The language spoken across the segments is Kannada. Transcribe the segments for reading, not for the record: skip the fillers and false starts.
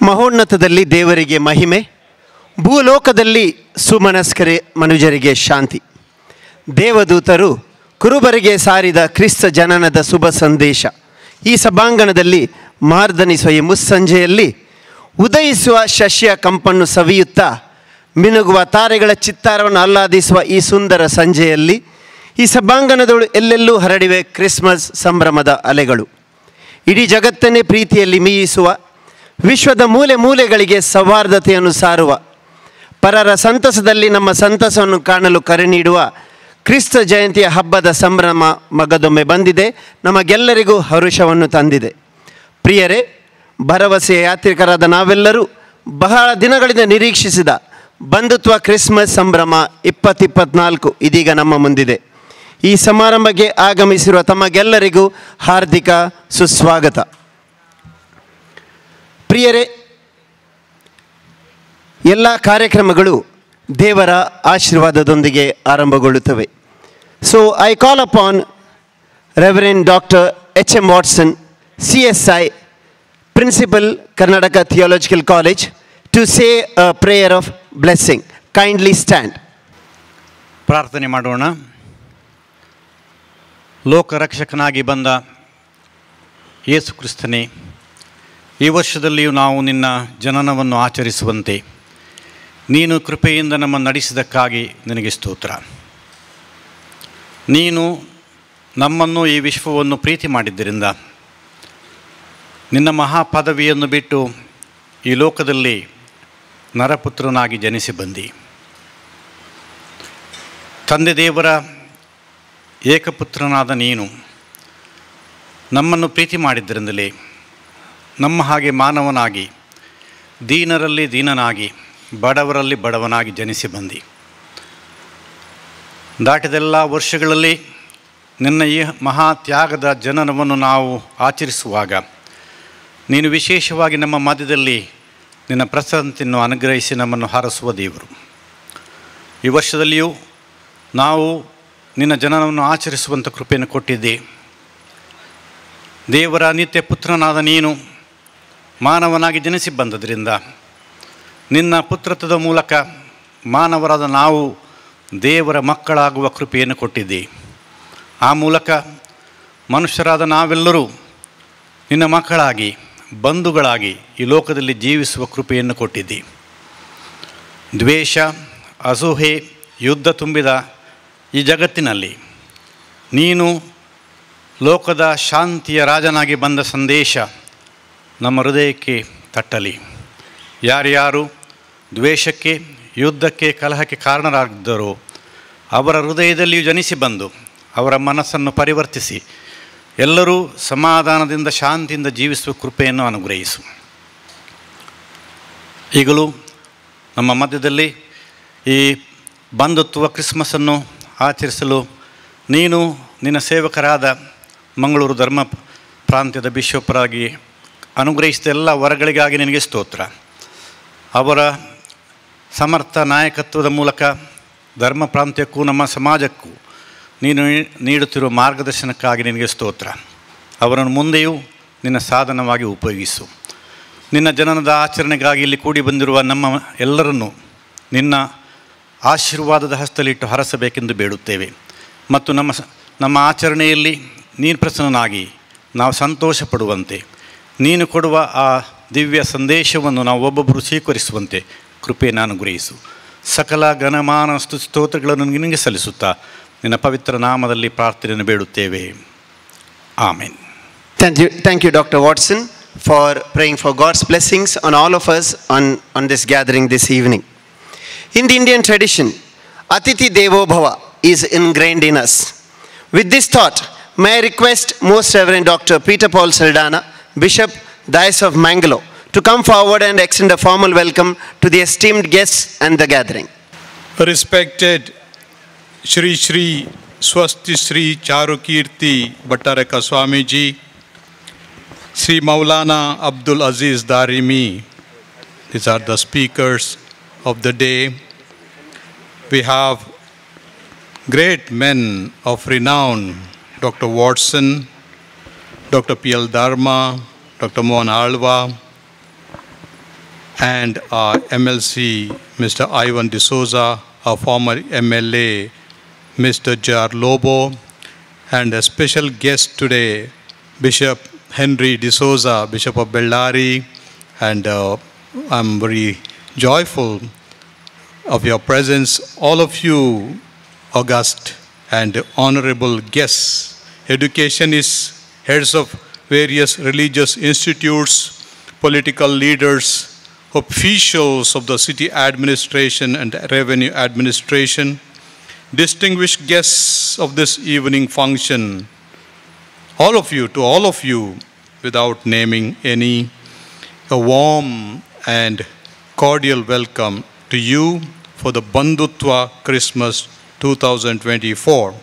ಮಹೋನ್ನತದಲ್ಲಿ ದೇವರಿಗೆ ಮಹಿಮೆ, ಭೂಲೋಕದಲ್ಲಿ ಸುಮನಸ್ಕರೇ ಮನುಜರಿಗೆ ಶಾಂತಿ. ದೇವದೂತರು ಕುರುಬರಿಗೆ ಸಾರಿದ ಕ್ರಿಸ್ತ ಜನನದ ಶುಭ ಸಂದೇಶ ಈ ಸಭಾಂಗಣದಲ್ಲಿ ಮಾರ್ದನಿಸುವ ಈ ಮುಸ್ಸಂಜೆಯಲ್ಲಿ ಉದಯಿಸುವ ಶಶಿಯ ಕಂಪನ್ನು ಸವಿಯುತ್ತಾ ಮಿನುಗುವ ತಾರೆಗಳ ಚಿತ್ತಾರವನ್ನು ಆಹ್ಲಾದಿಸುವ ಈ ಸುಂದರ ಸಂಜೆಯಲ್ಲಿ ಈ ಸಭಾಂಗಣದಳು ಎಲ್ಲೆಲ್ಲೂ ಹರಡಿವೆ ಕ್ರಿಸ್ಮಸ್ ಸಂಭ್ರಮದ ಅಲೆಗಳು. ಇಡೀ ಜಗತ್ತನ್ನೇ ಪ್ರೀತಿಯಲ್ಲಿ ಮೀಯಿಸುವ, ವಿಶ್ವದ ಮೂಲೆ ಮೂಲೆಗಳಿಗೆ ಸೌಹಾರ್ದತೆಯನ್ನು ಸಾರುವ, ಪರರ ಸಂತಸದಲ್ಲಿ ನಮ್ಮ ಸಂತಸವನ್ನು ಕಾಣಲು ಕರೆ ನೀಡುವ ಕ್ರಿಸ್ತ ಜಯಂತಿಯ ಹಬ್ಬದ ಸಂಭ್ರಮ ಮಗದೊಮ್ಮೆ ಬಂದಿದೆ, ನಮಗೆಲ್ಲರಿಗೂ ಹರುಷವನ್ನು ತಂದಿದೆ. ಪ್ರಿಯರೇ, ಭರವಸೆಯ ಯಾತ್ರಿಕರಾದ ನಾವೆಲ್ಲರೂ ಬಹಳ ದಿನಗಳಿಂದ ನಿರೀಕ್ಷಿಸಿದ ಬಂಧುತ್ವ ಕ್ರಿಸ್ಮಸ್ ಸಂಭ್ರಮ 2024 ಇದೀಗ ನಮ್ಮ ಮುಂದಿದೆ. ಈ ಸಮಾರಂಭಕ್ಕೆ ಆಗಮಿಸಿರುವ ತಮಗೆಲ್ಲರಿಗೂ ಹಾರ್ದಿಕ ಸುಸ್ವಾಗತ. ಪ್ರಿಯರೇ, ಎಲ್ಲ ಕಾರ್ಯಕ್ರಮಗಳು ದೇವರ ಆಶೀರ್ವಾದದೊಂದಿಗೆ ಆರಂಭಗೊಳ್ಳುತ್ತವೆ. So I call upon reverend doctor H.M. Watson, CSI, Principal, Karnataka Theological College, to say a prayer of blessing. Kindly stand. ಪ್ರಾರ್ಥನೆ ಮಾಡೋಣ. ಲೋಕರಕ್ಷಕನಾಗಿ ಬಂದ ಯೇಸು ಕ್ರಿಸ್ತನೇ, ಈ ವರ್ಷದಲ್ಲಿಯೂ ನಾವು ನಿನ್ನ ಜನನವನ್ನು ಆಚರಿಸುವಂತೆ ನೀನು ಕೃಪೆಯಿಂದ ನಮ್ಮನ್ನು ನಡೆಸಿದ್ದಕ್ಕಾಗಿ ನಿನಗೆ ಸ್ತೋತ್ರ. ನೀನು ನಮ್ಮನ್ನು ಈ ವಿಶ್ವವನ್ನು ಪ್ರೀತಿ ಮಾಡಿದ್ದರಿಂದ ನಿನ್ನ ಮಹಾಪದವಿಯನ್ನು ಬಿಟ್ಟು ಈ ಲೋಕದಲ್ಲಿ ನರಪುತ್ರನಾಗಿ ಜನಿಸಿ ಬಂದಿ. ತಂದೆ ದೇವರ ಏಕಪುತ್ರನಾದ ನೀನು ನಮ್ಮನ್ನು ಪ್ರೀತಿ ಮಾಡಿದ್ದರಿಂದಲೇ ನಮ್ಮ ಹಾಗೆ ಮಾನವನಾಗಿ, ದೀನರಲ್ಲಿ ದೀನನಾಗಿ, ಬಡವರಲ್ಲಿ ಬಡವನಾಗಿ ಜನಿಸಿ ಬಂದಿ. ದಾಟಿದೆಲ್ಲ ವರ್ಷಗಳಲ್ಲಿ ನಿನ್ನ ಈ ಮಹಾ ತ್ಯಾಗದ ಜನನವನ್ನು ನಾವು ಆಚರಿಸುವಾಗ ನೀನು ವಿಶೇಷವಾಗಿ ನಮ್ಮ ಮಧ್ಯದಲ್ಲಿ ನಿನ್ನ ಪ್ರಸನ್ನತೆಯನ್ನು ಅನುಗ್ರಹಿಸಿ ನಮ್ಮನ್ನು ಹಾರಿಸುವ ದೇವರು. ಈ ವರ್ಷದಲ್ಲಿಯೂ ನಾವು ನಿನ್ನ ಜನನವನ್ನು ಆಚರಿಸುವಂಥ ಕೃಪೆಯನ್ನು ಕೊಟ್ಟಿದ್ದೆ. ದೇವರ ನಿತ್ಯ ಪುತ್ರನಾದ ನೀನು ಮಾನವನಾಗಿ ಜನಿಸಿ ಬಂದದ್ರಿಂದ ನಿನ್ನ ಪುತ್ರತ್ವದ ಮೂಲಕ ಮಾನವರಾದ ನಾವು ದೇವರ ಮಕ್ಕಳಾಗುವ ಕೃಪೆಯನ್ನು ಕೊಟ್ಟಿದ್ದೆ. ಆ ಮೂಲಕ ಮನುಷ್ಯರಾದ ನಾವೆಲ್ಲರೂ ನಿನ್ನ ಮಕ್ಕಳಾಗಿ, ಬಂಧುಗಳಾಗಿ ಈ ಲೋಕದಲ್ಲಿ ಜೀವಿಸುವ ಕೃಪೆಯನ್ನು ಕೊಟ್ಟಿದ್ದೆ. ದ್ವೇಷ, ಅಸೂಹೆ, ಯುದ್ಧ ತುಂಬಿದ ಈ ಜಗತ್ತಿನಲ್ಲಿ ನೀನು ಲೋಕದ ಶಾಂತಿಯ ರಾಜನಾಗಿ ಬಂದ ಸಂದೇಶ ನಮ್ಮ ಹೃದಯಕ್ಕೆ ತಟ್ಟಲಿ. ಯಾರ್ಯಾರು ದ್ವೇಷಕ್ಕೆ, ಯುದ್ಧಕ್ಕೆ, ಕಲಹಕ್ಕೆ ಕಾರಣರಾಗಿದ್ದರೋ ಅವರ ಹೃದಯದಲ್ಲಿಯೂ ಜನಿಸಿ ಬಂದು ಅವರ ಮನಸ್ಸನ್ನು ಪರಿವರ್ತಿಸಿ ಎಲ್ಲರೂ ಸಮಾಧಾನದಿಂದ, ಶಾಂತಿಯಿಂದ ಜೀವಿಸುವ ಕೃಪೆಯನ್ನು ಅನುಗ್ರಹಿಸು. ಈಗಲೂ ನಮ್ಮ ಮಧ್ಯದಲ್ಲಿ ಈ ಬಂಧುತ್ವ ಕ್ರಿಸ್ಮಸನ್ನು ಆಚರಿಸಲು ನೀನು ನಿನ್ನ ಸೇವಕರಾದ ಮಂಗಳೂರು ಧರ್ಮ ಪ್ರಾಂತ್ಯದ ಬಿಷಪ್ಪರಾಗಿ ಅನುಗ್ರಹಿಸಿದ ಎಲ್ಲ ವರಗಳಿಗಾಗಿ ನಿನಗೆ ಸ್ತೋತ್ರ. ಅವರ ಸಮರ್ಥ ನಾಯಕತ್ವದ ಮೂಲಕ ಧರ್ಮ ಪ್ರಾಂತ್ಯಕ್ಕೂ ನಮ್ಮ ಸಮಾಜಕ್ಕೂ ನೀನು ನೀಡುತ್ತಿರುವ ಮಾರ್ಗದರ್ಶನಕ್ಕಾಗಿ ನಿನಗೆ ಸ್ತೋತ್ರ. ಅವರನ್ನು ಮುಂದೆಯೂ ನಿನ್ನ ಸಾಧನವಾಗಿ ಉಪಯೋಗಿಸು. ನಿನ್ನ ಜನನದ ಆಚರಣೆಗಾಗಿ ಇಲ್ಲಿ ಕೂಡಿ ಬಂದಿರುವ ನಮ್ಮ ಎಲ್ಲರನ್ನೂ ನಿನ್ನ ಆಶೀರ್ವಾದದ ಹಸ್ತಲಿಟ್ಟು ಹರಸಬೇಕೆಂದು ಬೇಡುತ್ತೇವೆ. ಮತ್ತು ನಮ್ಮ ಆಚರಣೆಯಲ್ಲಿ ನೀನು ಪ್ರಸನ್ನನಾಗಿ ನಾವು ಸಂತೋಷ ಪಡುವಂತೆ, ನೀನು ಕೊಡುವ ಆ ದಿವ್ಯ ಸಂದೇಶವನ್ನು ನಾವು ಒಬ್ಬೊಬ್ಬರು ಸ್ವೀಕರಿಸುವಂತೆ ಕೃಪೆಯನ್ನು ಅನುಗ್ರಹಿಸು. ಸಕಲ ಘನಮಾನ ಸ್ತೋತ್ರಗಳನ್ನು ನಿನಗೆ ಸಲ್ಲಿಸುತ್ತಾ ನಿನ್ನ ಪವಿತ್ರ ನಾಮದಲ್ಲಿ ಪ್ರಾರ್ಥನೆಯನ್ನು ಬೇಡುತ್ತೇವೆ. Amen. Thank you, Dr. Watson, for praying for God's blessings on all of us on this gathering this evening. In the Indian tradition, Atithi Devo Bhava is ingrained in us. With this thought, may I request Most Reverend Dr. Peter Paul Saldana, Bishop, Diocese of Mangalore, to come forward and extend a formal welcome to the esteemed guests and the gathering. Respected Shri Shri Swasti Shri Charukirti Bhattaraka Swamiji, Sri Maulana Abdul Aziz Darimi, these are the speakers of the day. We have great men of renown, Dr. Watson, Dr. P.L. Dharma, Dr. Mohan Alva, and our MLC, Mr. Ivan D'Souza, our former MLA, Mr. J.R. Lobo, and a special guest today, Bishop Henry D'Souza, Bishop of Bellary, and I'm very joyful of your presence, all of you, august and honorable guests, educationists, heads of various religious institutes, political leaders, officials of the city administration and revenue administration, distinguished guests of this evening function, all of you, without naming any, a warm and cordial welcome to you for the Bandhutva Christmas 2024.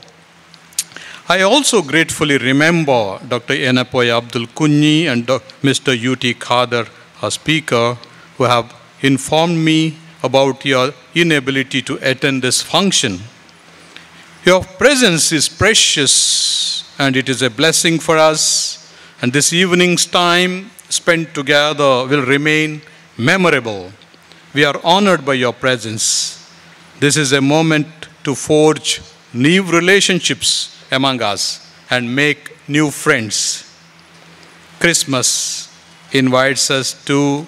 I also gratefully remember Dr. Enapoya Abdul Kunyi and Mr. U.T. Khadar, our speaker, who have informed me about your inability to attend this function. Your presence is precious and it is a blessing for us, and this evening's time spent together will remain memorable. We are honored by your presence. This is a moment to forge new relationships among us and make new friends. Christmas invites us to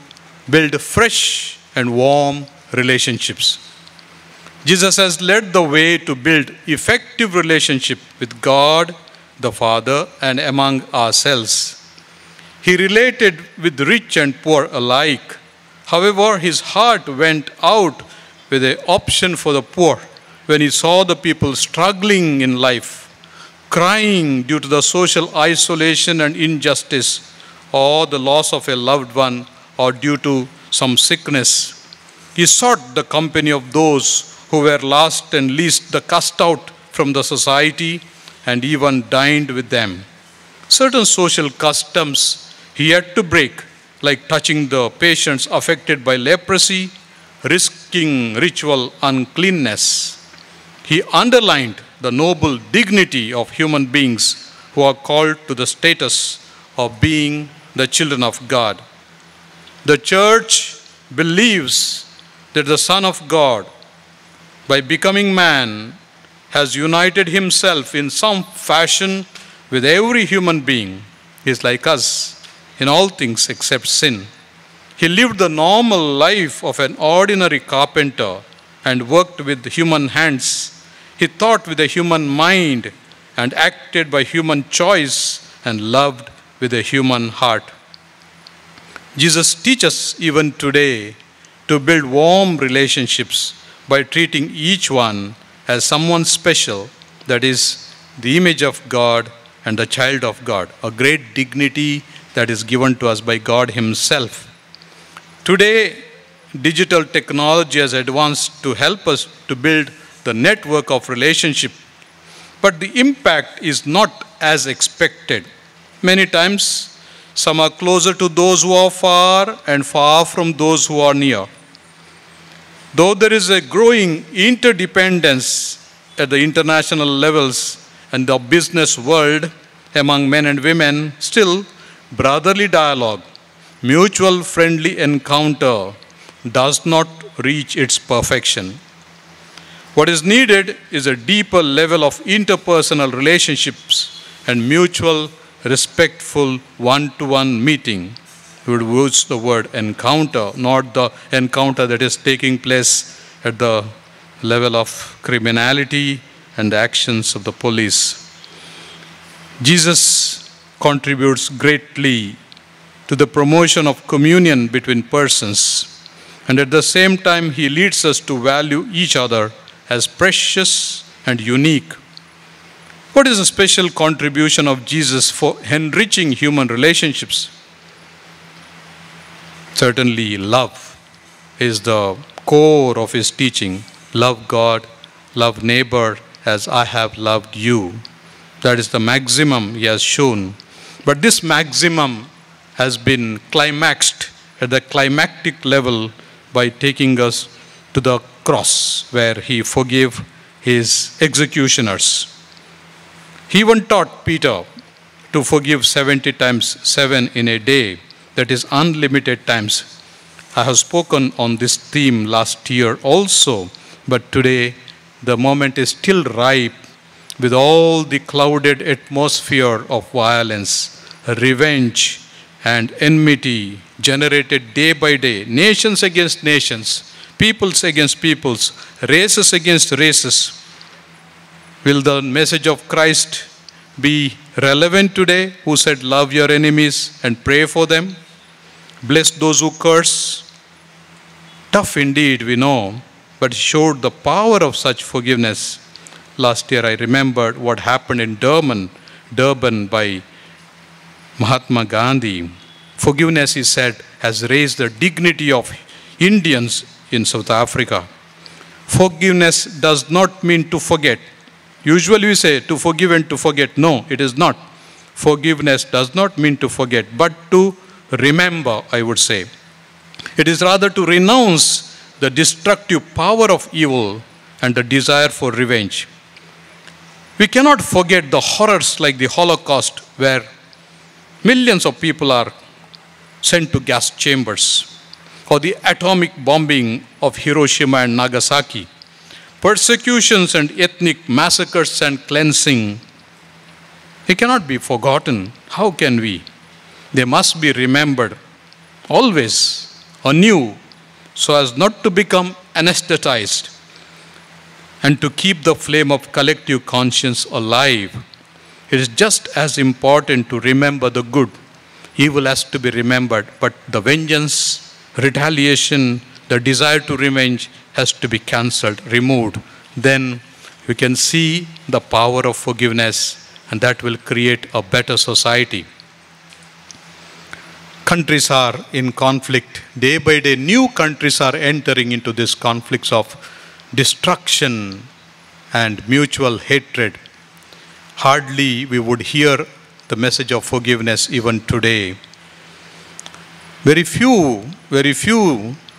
build fresh and warm relationships. Jesus has led the way to build effective relationship with God, the Father, and among ourselves. He related with rich and poor alike. However, his heart went out with an option for the poor when he saw the people struggling in life, crying due to the social isolation and injustice, or the loss of a loved one, or due to some sickness. He sought the company of those who were last and least cast out from the society, and even dined with them. Certain social customs he had to break, like touching the patients affected by leprosy, risking ritual uncleanness. He underlined the noble dignity of human beings who are called to the status of being the children of God. The Church believes that the Son of God, by becoming man, has united himself in some fashion with every human being. He is like us in all things except sin. He lived the normal life of an ordinary carpenter and worked with human hands. He thought with a human mind and acted by human choice and loved with a human heart. Jesus teaches even today to build warm relationships by treating each one as someone special, that is, the image of God and the child of God, a great dignity that is given to us by God Himself. Today, digital technology has advanced to help us to build the network of relationship, but the impact is not as expected. Many times, some are closer to those who are far and far from those who are near. Though there is a growing interdependence at the international levels and the business world among men and women, still brotherly dialogue, mutual friendly encounter does not reach its perfection. What is needed is a deeper level of interpersonal relationships and mutual respectful one-to-one meeting. We would use the word encounter, not the encounter that is taking place at the level of criminality and the actions of the police. Jesus contributes greatly to the promotion of communion between persons, and at the same time he leads us to value each other as precious and unique. What is the special contribution of Jesus for enriching human relationships? Certainly, love is the core of his teaching. Love God, love neighbor as I have loved you. That is the maximum he has shown. But this maximum has been climaxed at the climactic level by taking us to the cross, where he forgave his executioners. He even taught Peter to forgive 70 times 7 in a day, that is unlimited times. I have spoken on this theme last year also, but today the moment is still ripe with all the clouded atmosphere of violence, revenge, and enmity generated day by day, nations against nations, peoples against peoples, races against races. Will the message of Christ be relevant today, who said, love your enemies and pray for them? Bless those who curse. Tough indeed, we know, but showed the power of such forgiveness. Last year I remembered what happened in Durban by Mahatma Gandhi. Forgiveness, he said, has raised the dignity of Indians in South Africa. Forgiveness does not mean to forget. Usually we say to forgive and to forget. No, it is not. Forgiveness does not mean to forget, but to remember, I would say. It is rather to renounce the destructive power of evil and the desire for revenge. We cannot forget the horrors like the Holocaust, where millions of people are sent to gas chambers, or the atomic bombing of Hiroshima and Nagasaki, persecutions and ethnic massacres and cleansing. They cannot be forgotten. How can we? They must be remembered always anew, so as not to become anesthetized and to keep the flame of collective conscience alive. It is just as important to remember the good. Evil has to be remembered, but the vengeance, retaliation, the desire to revenge has to be cancelled, removed. Then we can see the power of forgiveness, and that will create a better society. Countries are in conflict. Day by day, new countries are entering into these conflicts of destruction and mutual hatred. Hardly we would hear the message of forgiveness even today. Very few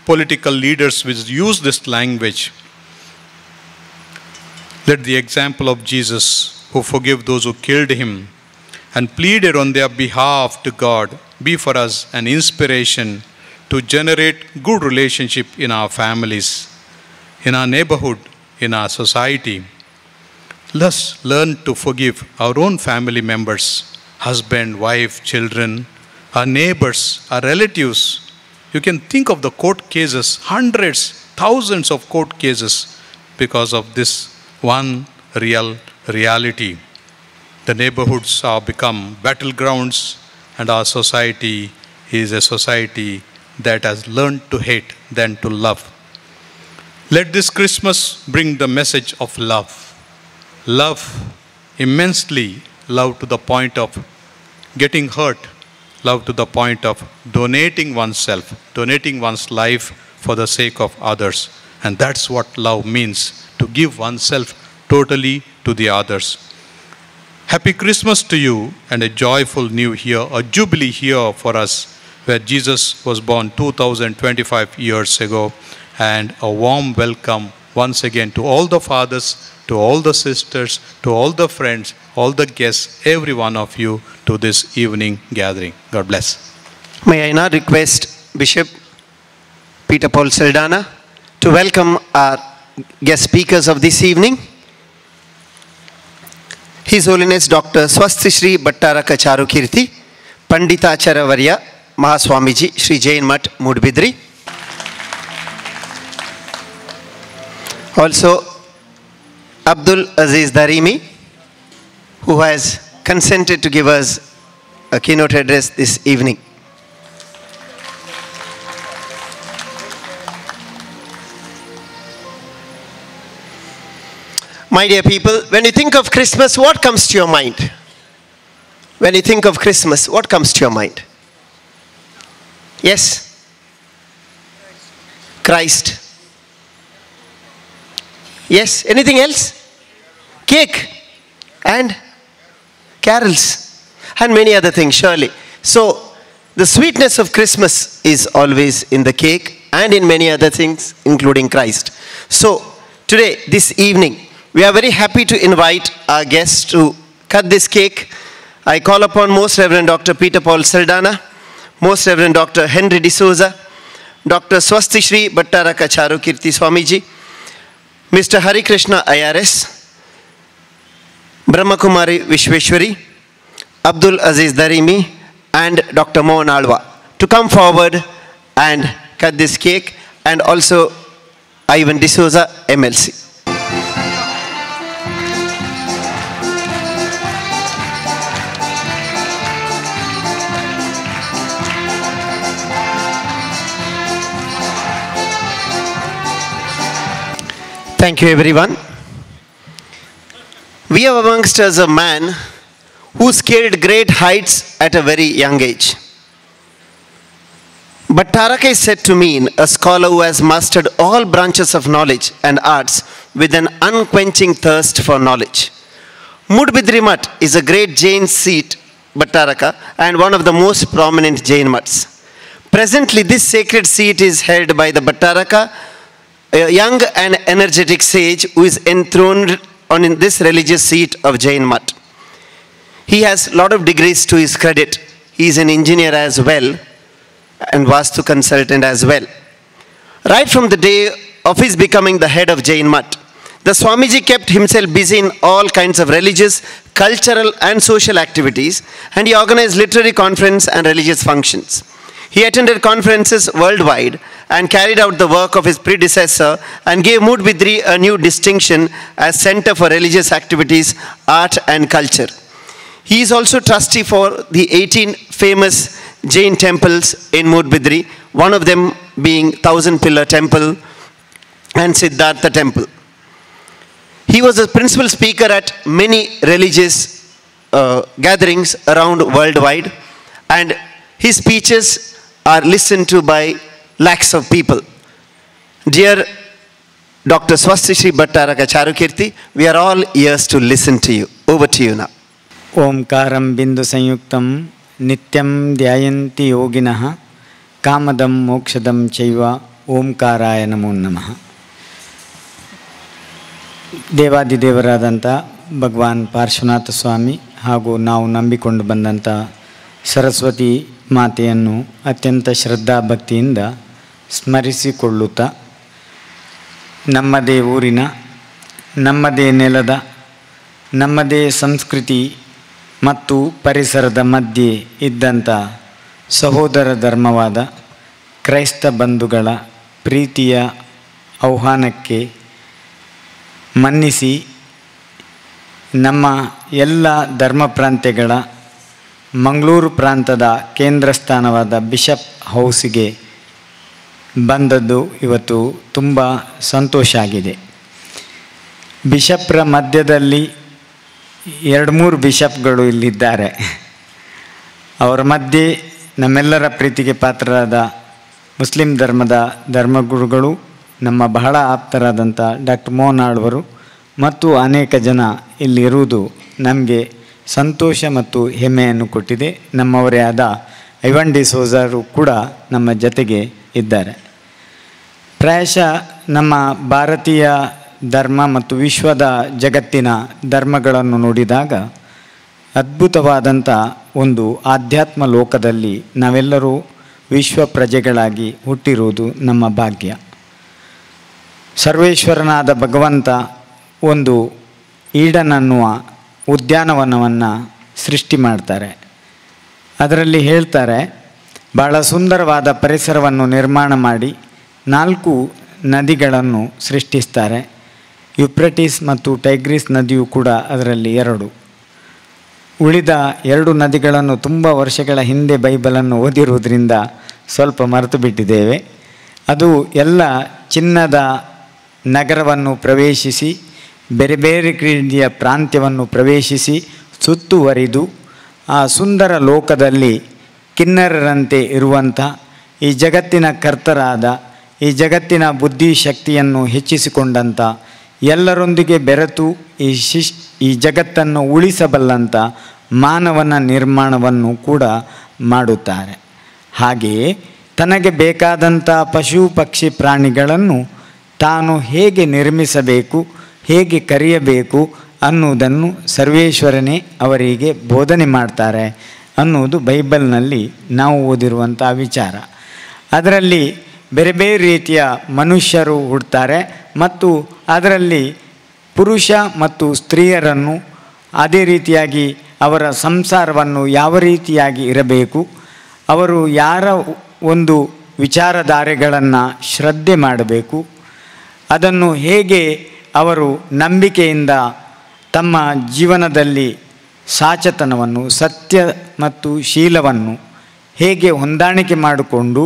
political leaders will use this language. Let the example of Jesus, who forgave those who killed him and pleaded on their behalf to God, be for us an inspiration to generate good relationship in our families, in our neighborhood, in our society. Let's learn to forgive our own family members, husband, wife, children, our neighbors, our relatives. You can think of the court cases, hundreds, thousands of court cases because of this one reality. The neighborhoods have become battlegrounds, and our society is a society that has learned to hate than to love. Let this Christmas bring the message of love. Love immensely, love to the point of getting hurt, love to the point of donating oneself, donating one's life for the sake of others. And that's what love means, to give oneself totally to the others. Happy Christmas to you, and a joyful new year, a jubilee year for us, where Jesus was born 2025 years ago, and a warm welcome once again to all the fathers, to all the sisters, to all the friends, all the guests, every one of you, to this evening gathering. God bless. May I now request Bishop Peter Paul Saldanha to welcome our guest speakers of this evening. His Holiness Dr. Swasti Shri Bhattaraka Charukirti, Pandita Acharya Mahaswamiji, Shri Jain Mat Mudbidri. Also, Abdul Aziz Darimi, who has consented to give us a keynote address this evening. My dear people, when you think of Christmas, what comes to your mind? When you think of Christmas, what comes to your mind? Yes? Christ. Yes? Anything else? Cake and carols and many other things, surely. So, the sweetness of Christmas is always in the cake and in many other things, including Christ. So, today, this evening, we are very happy to invite our guests to cut this cake. I call upon Most Reverend Dr. Peter Paul Saldanha, Most Reverend Dr. Henry D'Souza, Dr. Swastishri Bhattaraka Charukirti Swamiji, Mr. Hari Krishna IRS, Brahmakumari Vishweshwari, Abdul Aziz Darimi, and Dr. Mohan Alwa to come forward and cut this cake, and also Ivan D'Souza, MLC. Thank you, everyone. We have amongst us a man who scaled great heights at a very young age. Bhattaraka is said to mean a scholar who has mastered all branches of knowledge and arts with an unquenching thirst for knowledge. Mudbidri Mutt is a great Jain seat, Bhattaraka, and one of the most prominent Jain mutts. Presently, this sacred seat is held by the Bhattaraka, a young and energetic sage who is enthroned on this religious seat of Jain Mutt. He has a lot of degrees to his credit. He is an engineer as well and Vastu consultant as well. Right from the day of his becoming the head of Jain Mutt, the Swamiji kept himself busy in all kinds of religious, cultural and social activities, and he organized literary conferences and religious functions. He attended conferences worldwide and carried out the work of his predecessor and gave Mudbidri a new distinction as Center for Religious Activities, Art and Culture. He is also trustee for the 18 famous Jain temples in Mudbidri, one of them being 1000 Pillar Temple and Siddhartha Temple. He was a principal speaker at many religious gatherings around worldwide, and his speeches are listened to by lakhs of people. Dear Dr. Swastishri Bhattaraka Charukirti, we are all ears to listen to you. Over to you now. Omkaram Bindu Sanyuktam Nityam Dhyayanti Yoginaha Kamadam Mokshadam Chaiva Omkaraya Namo Namaha. ದೇವಾದಿದೇವರಾದಂಥ ಭಗವಾನ್ ಪಾರ್ಶ್ವನಾಥ ಸ್ವಾಮಿ ಹಾಗೂ ನಾವು ನಂಬಿಕೊಂಡು ಬಂದಂಥ ಸರಸ್ವತಿ ಮಾತೆಯನ್ನು ಅತ್ಯಂತ ಶ್ರದ್ಧಾ ಭಕ್ತಿಯಿಂದ ಸ್ಮರಿಸಿಕೊಳ್ಳುತ್ತಾ, ನಮ್ಮದೇ ಊರಿನ, ನಮ್ಮದೇ ನೆಲದ, ನಮ್ಮದೇ ಸಂಸ್ಕೃತಿ ಮತ್ತು ಪರಿಸರದ ಮಧ್ಯೆ ಇದ್ದಂಥ ಸಹೋದರ ಧರ್ಮವಾದ ಕ್ರೈಸ್ತ ಬಂಧುಗಳ ಪ್ರೀತಿಯ ಆಹ್ವಾನಕ್ಕೆ ಮನ್ನಿಸಿ ನಮ್ಮ ಎಲ್ಲ ಧರ್ಮ ಪ್ರಾಂತ್ಯಗಳ ಮಂಗಳೂರು ಪ್ರಾಂತದ ಕೇಂದ್ರ ಸ್ಥಾನವಾದ ಬಿಷಪ್ ಹೌಸಿಗೆ ಬಂದದ್ದು ಇವತ್ತು ತುಂಬ ಸಂತೋಷ ಆಗಿದೆ. ಬಿಷಪ್ರ ಮಧ್ಯದಲ್ಲಿ 2-3 ಬಿಷಪ್ಗಳು ಇಲ್ಲಿದ್ದಾರೆ. ಅವರ ಮಧ್ಯೆ ನಮ್ಮೆಲ್ಲರ ಪ್ರೀತಿಗೆ ಪಾತ್ರರಾದ ಮುಸ್ಲಿಂ ಧರ್ಮದ ಧರ್ಮಗುರುಗಳು, ನಮ್ಮ ಬಹಳ ಆಪ್ತರಾದಂಥ ಡಾಕ್ಟರ್ ಮೋಹನ್ ಆಳ್ವರು ಮತ್ತು ಅನೇಕ ಜನ ಇಲ್ಲಿರುವುದು ನಮಗೆ ಸಂತೋಷ ಮತ್ತು ಹೆಮ್ಮೆಯನ್ನು ಕೊಟ್ಟಿದೆ. ನಮ್ಮವರೇ ಆದ ಐವನ್ ಡಿಸೋಜರು ಕೂಡ ನಮ್ಮ ಜೊತೆಗೆ ಇದ್ದಾರೆ. ಪ್ರಾಯಶಃ ನಮ್ಮ ಭಾರತೀಯ ಧರ್ಮ ಮತ್ತು ವಿಶ್ವದ ಜಗತ್ತಿನ ಧರ್ಮಗಳನ್ನು ನೋಡಿದಾಗ ಅದ್ಭುತವಾದಂಥ ಒಂದು ಆಧ್ಯಾತ್ಮ ಲೋಕದಲ್ಲಿ ನಾವೆಲ್ಲರೂ ವಿಶ್ವ ಪ್ರಜೆಗಳಾಗಿ ಹುಟ್ಟಿರುವುದು ನಮ್ಮ ಭಾಗ್ಯ. ಸರ್ವೇಶ್ವರನಾದ ಭಗವಂತ ಒಂದು ಈಡನ್ ಅನ್ನುವ ಉದ್ಯಾನವನವನ್ನು ಸೃಷ್ಟಿ ಮಾಡ್ತಾರೆ. ಅದರಲ್ಲಿ ಹೇಳ್ತಾರೆ, ಭಾಳ ಸುಂದರವಾದ ಪರಿಸರವನ್ನು ನಿರ್ಮಾಣ ಮಾಡಿ 4 ನದಿಗಳನ್ನು ಸೃಷ್ಟಿಸ್ತಾರೆ. ಯುಪ್ರಟಿಸ್ ಮತ್ತು ಟೈಗ್ರಿಸ್ ನದಿಯು ಕೂಡ ಅದರಲ್ಲಿ 2. ಉಳಿದ 2 ನದಿಗಳನ್ನು ತುಂಬ ವರ್ಷಗಳ ಹಿಂದೆ ಬೈಬಲನ್ನು ಓದಿರುವುದರಿಂದ ಸ್ವಲ್ಪ ಮರೆತು ಬಿಟ್ಟಿದ್ದೇವೆ. ಅದು ಎಲ್ಲ ಚಿನ್ನದ ನಗರವನ್ನು ಪ್ರವೇಶಿಸಿ, ಬೇರೆ ಬೇರೆ ರೀತಿಯ ಪ್ರಾಂತ್ಯವನ್ನು ಪ್ರವೇಶಿಸಿ ಸುತ್ತುವರಿದು ಆ ಸುಂದರ ಲೋಕದಲ್ಲಿ ಕಿನ್ನರರಂತೆ ಇರುವಂಥ ಈ ಜಗತ್ತಿನ ಕರ್ತರಾದ, ಈ ಜಗತ್ತಿನ ಬುದ್ಧಿಶಕ್ತಿಯನ್ನು ಹೆಚ್ಚಿಸಿಕೊಂಡಂಥ, ಎಲ್ಲರೊಂದಿಗೆ ಬೆರೆತು ಈ ಜಗತ್ತನ್ನು ಉಳಿಸಬಲ್ಲಂಥ ಮಾನವನ ನಿರ್ಮಾಣವನ್ನು ಕೂಡ ಮಾಡುತ್ತಾರೆ. ಹಾಗೆಯೇ ತನಗೆ ಬೇಕಾದಂಥ ಪಶು ಪಕ್ಷಿ ಪ್ರಾಣಿಗಳನ್ನು ತಾನು ಹೇಗೆ ನಿರ್ಮಿಸಬೇಕು, ಹೇಗೆ ಕರೆಯಬೇಕು ಅನ್ನುವುದನ್ನು ಸರ್ವೇಶ್ವರನೇ ಅವರಿಗೆ ಬೋಧನೆ ಮಾಡ್ತಾರೆ ಅನ್ನುವುದು ಬೈಬಲ್ನಲ್ಲಿ ನಾವು ಓದಿರುವಂಥ ವಿಚಾರ. ಅದರಲ್ಲಿ ಬೇರೆ ಬೇರೆ ರೀತಿಯ ಮನುಷ್ಯರು ಹುಡ್ತಾರೆ ಮತ್ತು ಅದರಲ್ಲಿ ಪುರುಷ ಮತ್ತು ಸ್ತ್ರೀಯರನ್ನು ಅದೇ ರೀತಿಯಾಗಿ ಅವರ ಸಂಸಾರವನ್ನು ಯಾವ ರೀತಿಯಾಗಿ ಇರಬೇಕು, ಅವರು ಯಾರ ಒಂದು ವಿಚಾರಧಾರೆಗಳನ್ನು ಶ್ರದ್ಧೆ ಮಾಡಬೇಕು, ಅದನ್ನು ಹೇಗೆ ಅವರು ನಂಬಿಕೆಯಿಂದ ತಮ್ಮ ಜೀವನದಲ್ಲಿ ಸಾಚತನವನ್ನು, ಸತ್ಯ ಮತ್ತು ಶೀಲವನ್ನು ಹೇಗೆ ಹೊಂದಾಣಿಕೆ ಮಾಡಿಕೊಂಡು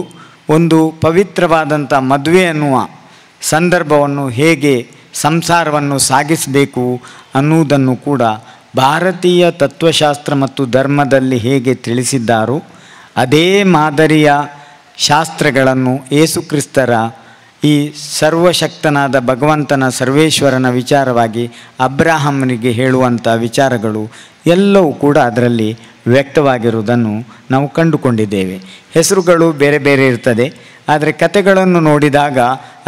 ಒಂದು ಪವಿತ್ರವಾದಂಥ ಮದುವೆ ಅನ್ನುವ ಸಂದರ್ಭವನ್ನು ಹೇಗೆ ಸಂಸಾರವನ್ನು ಸಾಗಿಸಬೇಕು ಅನ್ನುವುದನ್ನು ಕೂಡ ಭಾರತೀಯ ತತ್ವಶಾಸ್ತ್ರ ಮತ್ತು ಧರ್ಮದಲ್ಲಿ ಹೇಗೆ ತಿಳಿಸಿದ್ದಾರೋ ಅದೇ ಮಾದರಿಯ ಶಾಸ್ತ್ರಗಳನ್ನು ಯೇಸುಕ್ರಿಸ್ತರ ಈ ಸರ್ವಶಕ್ತನಾದ ಭಗವಂತನ ಸರ್ವೇಶ್ವರನ ವಿಚಾರವಾಗಿ ಅಬ್ರಾಹಮನಿಗೆ ಹೇಳುವಂಥ ವಿಚಾರಗಳು ಎಲ್ಲವೂ ಕೂಡ ಅದರಲ್ಲಿ ವ್ಯಕ್ತವಾಗಿರುವುದನ್ನು ನಾವು ಕಂಡುಕೊಂಡಿದ್ದೇವೆ. ಹೆಸರುಗಳು ಬೇರೆ ಬೇರೆ ಇರ್ತದೆ, ಆದರೆ ಕಥೆಗಳನ್ನು ನೋಡಿದಾಗ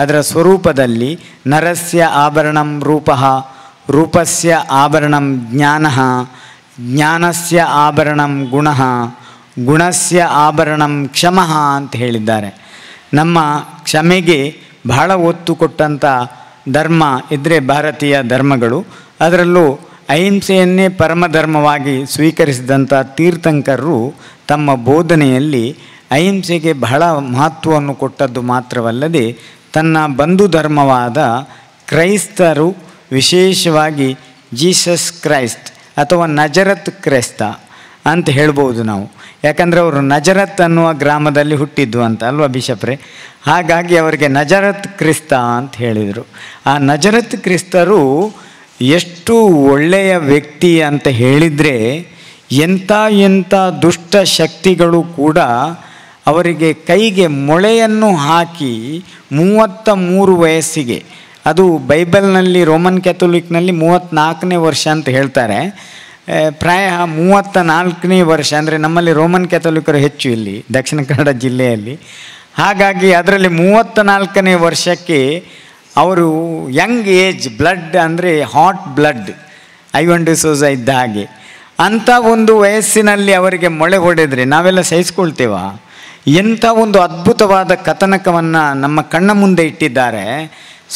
ಅದರ ಸ್ವರೂಪದಲ್ಲಿ ನರಸ್ಯ ಆಭರಣಂ ರೂಪಃ, ರೂಪಸ್ಯ ಆಭರಣಂ ಜ್ಞಾನಃ, ಜ್ಞಾನಸ್ಯ ಆಭರಣಂ ಗುಣಃ, ಗುಣಸ್ಯ ಆಭರಣಂ ಕ್ಷಮಃ ಅಂತ ಹೇಳಿದ್ದಾರೆ. ನಮ್ಮ ಕ್ಷಮೆಗೆ ಬಹಳ ಒತ್ತು ಕೊಟ್ಟಂಥ ಧರ್ಮ ಇದ್ದರೆ ಭಾರತೀಯ ಧರ್ಮಗಳು. ಅದರಲ್ಲೂ ಅಹಿಂಸೆಯನ್ನೇ ಪರಮಧರ್ಮವಾಗಿ ಸ್ವೀಕರಿಸಿದಂಥ ತೀರ್ಥಂಕರರು ತಮ್ಮ ಬೋಧನೆಯಲ್ಲಿ ಅಹಿಂಸೆಗೆ ಬಹಳ ಮಹತ್ವವನ್ನು ಕೊಟ್ಟದ್ದು ಮಾತ್ರವಲ್ಲದೆ ತನ್ನ ಬಂಧು ಧರ್ಮವಾದ ಕ್ರೈಸ್ತರು, ವಿಶೇಷವಾಗಿ ಜೀಸಸ್ ಕ್ರೈಸ್ಟ್ ಅಥವಾ ನಜರತ್ ಕ್ರೈಸ್ತ ಅಂತ ಹೇಳ್ಬೋದು ನಾವು. ಯಾಕಂದರೆ ಅವರು ನಜರತ್ ಅನ್ನುವ ಗ್ರಾಮದಲ್ಲಿ ಹುಟ್ಟಿದ್ದು ಅಂತ ಅಲ್ವಾ ಬಿಷಪ್ರೆ? ಹಾಗಾಗಿ ಅವರಿಗೆ ನಜರತ್ ಕ್ರಿಸ್ತ ಅಂತ ಹೇಳಿದರು. ಆ ನಜರತ್ ಕ್ರಿಸ್ತರು ಎಷ್ಟು ಒಳ್ಳೆಯ ವ್ಯಕ್ತಿ ಅಂತ ಹೇಳಿದರೆ, ಎಂಥ ದುಷ್ಟ ಶಕ್ತಿಗಳು ಕೂಡ ಅವರಿಗೆ ಕೈಗೆ ಮೊಳೆಯನ್ನು ಹಾಕಿ 33 ವಯಸ್ಸಿಗೆ, ಅದು ಬೈಬಲ್ನಲ್ಲಿ ರೋಮನ್ ಕ್ಯಾಥೋಲಿಕ್ನಲ್ಲಿ 34ನೇ ವರ್ಷ ಅಂತ ಹೇಳ್ತಾರೆ, ಪ್ರಾಯ 34ನೇ ವರ್ಷ ಅಂದರೆ ನಮ್ಮಲ್ಲಿ ರೋಮನ್ ಕ್ಯಾಥೋಲಿಕರು ಹೆಚ್ಚು ಇಲ್ಲಿ ದಕ್ಷಿಣ ಕನ್ನಡ ಜಿಲ್ಲೆಯಲ್ಲಿ. ಹಾಗಾಗಿ ಅದರಲ್ಲಿ 34ನೇ ವರ್ಷಕ್ಕೆ ಅವರು ಯಂಗ್ ಏಜ್ ಬ್ಲಡ್ ಅಂದರೆ ಹಾಟ್ ಬ್ಲಡ್, ಐವನ್ ಡಿಸೋಜ ಇದ್ದ ಹಾಗೆ ಅಂಥ ಒಂದು ವಯಸ್ಸಿನಲ್ಲಿ ಅವರಿಗೆ ಮೊಳೆ ಹೊಡೆದರೆ ನಾವೆಲ್ಲ ಸಹಿಸ್ಕೊಳ್ತೇವ? ಎಂಥ ಒಂದು ಅದ್ಭುತವಾದ ಕಥನಕವನ್ನು ನಮ್ಮ ಕಣ್ಣ ಮುಂದೆ ಇಟ್ಟಿದ್ದಾರೆ.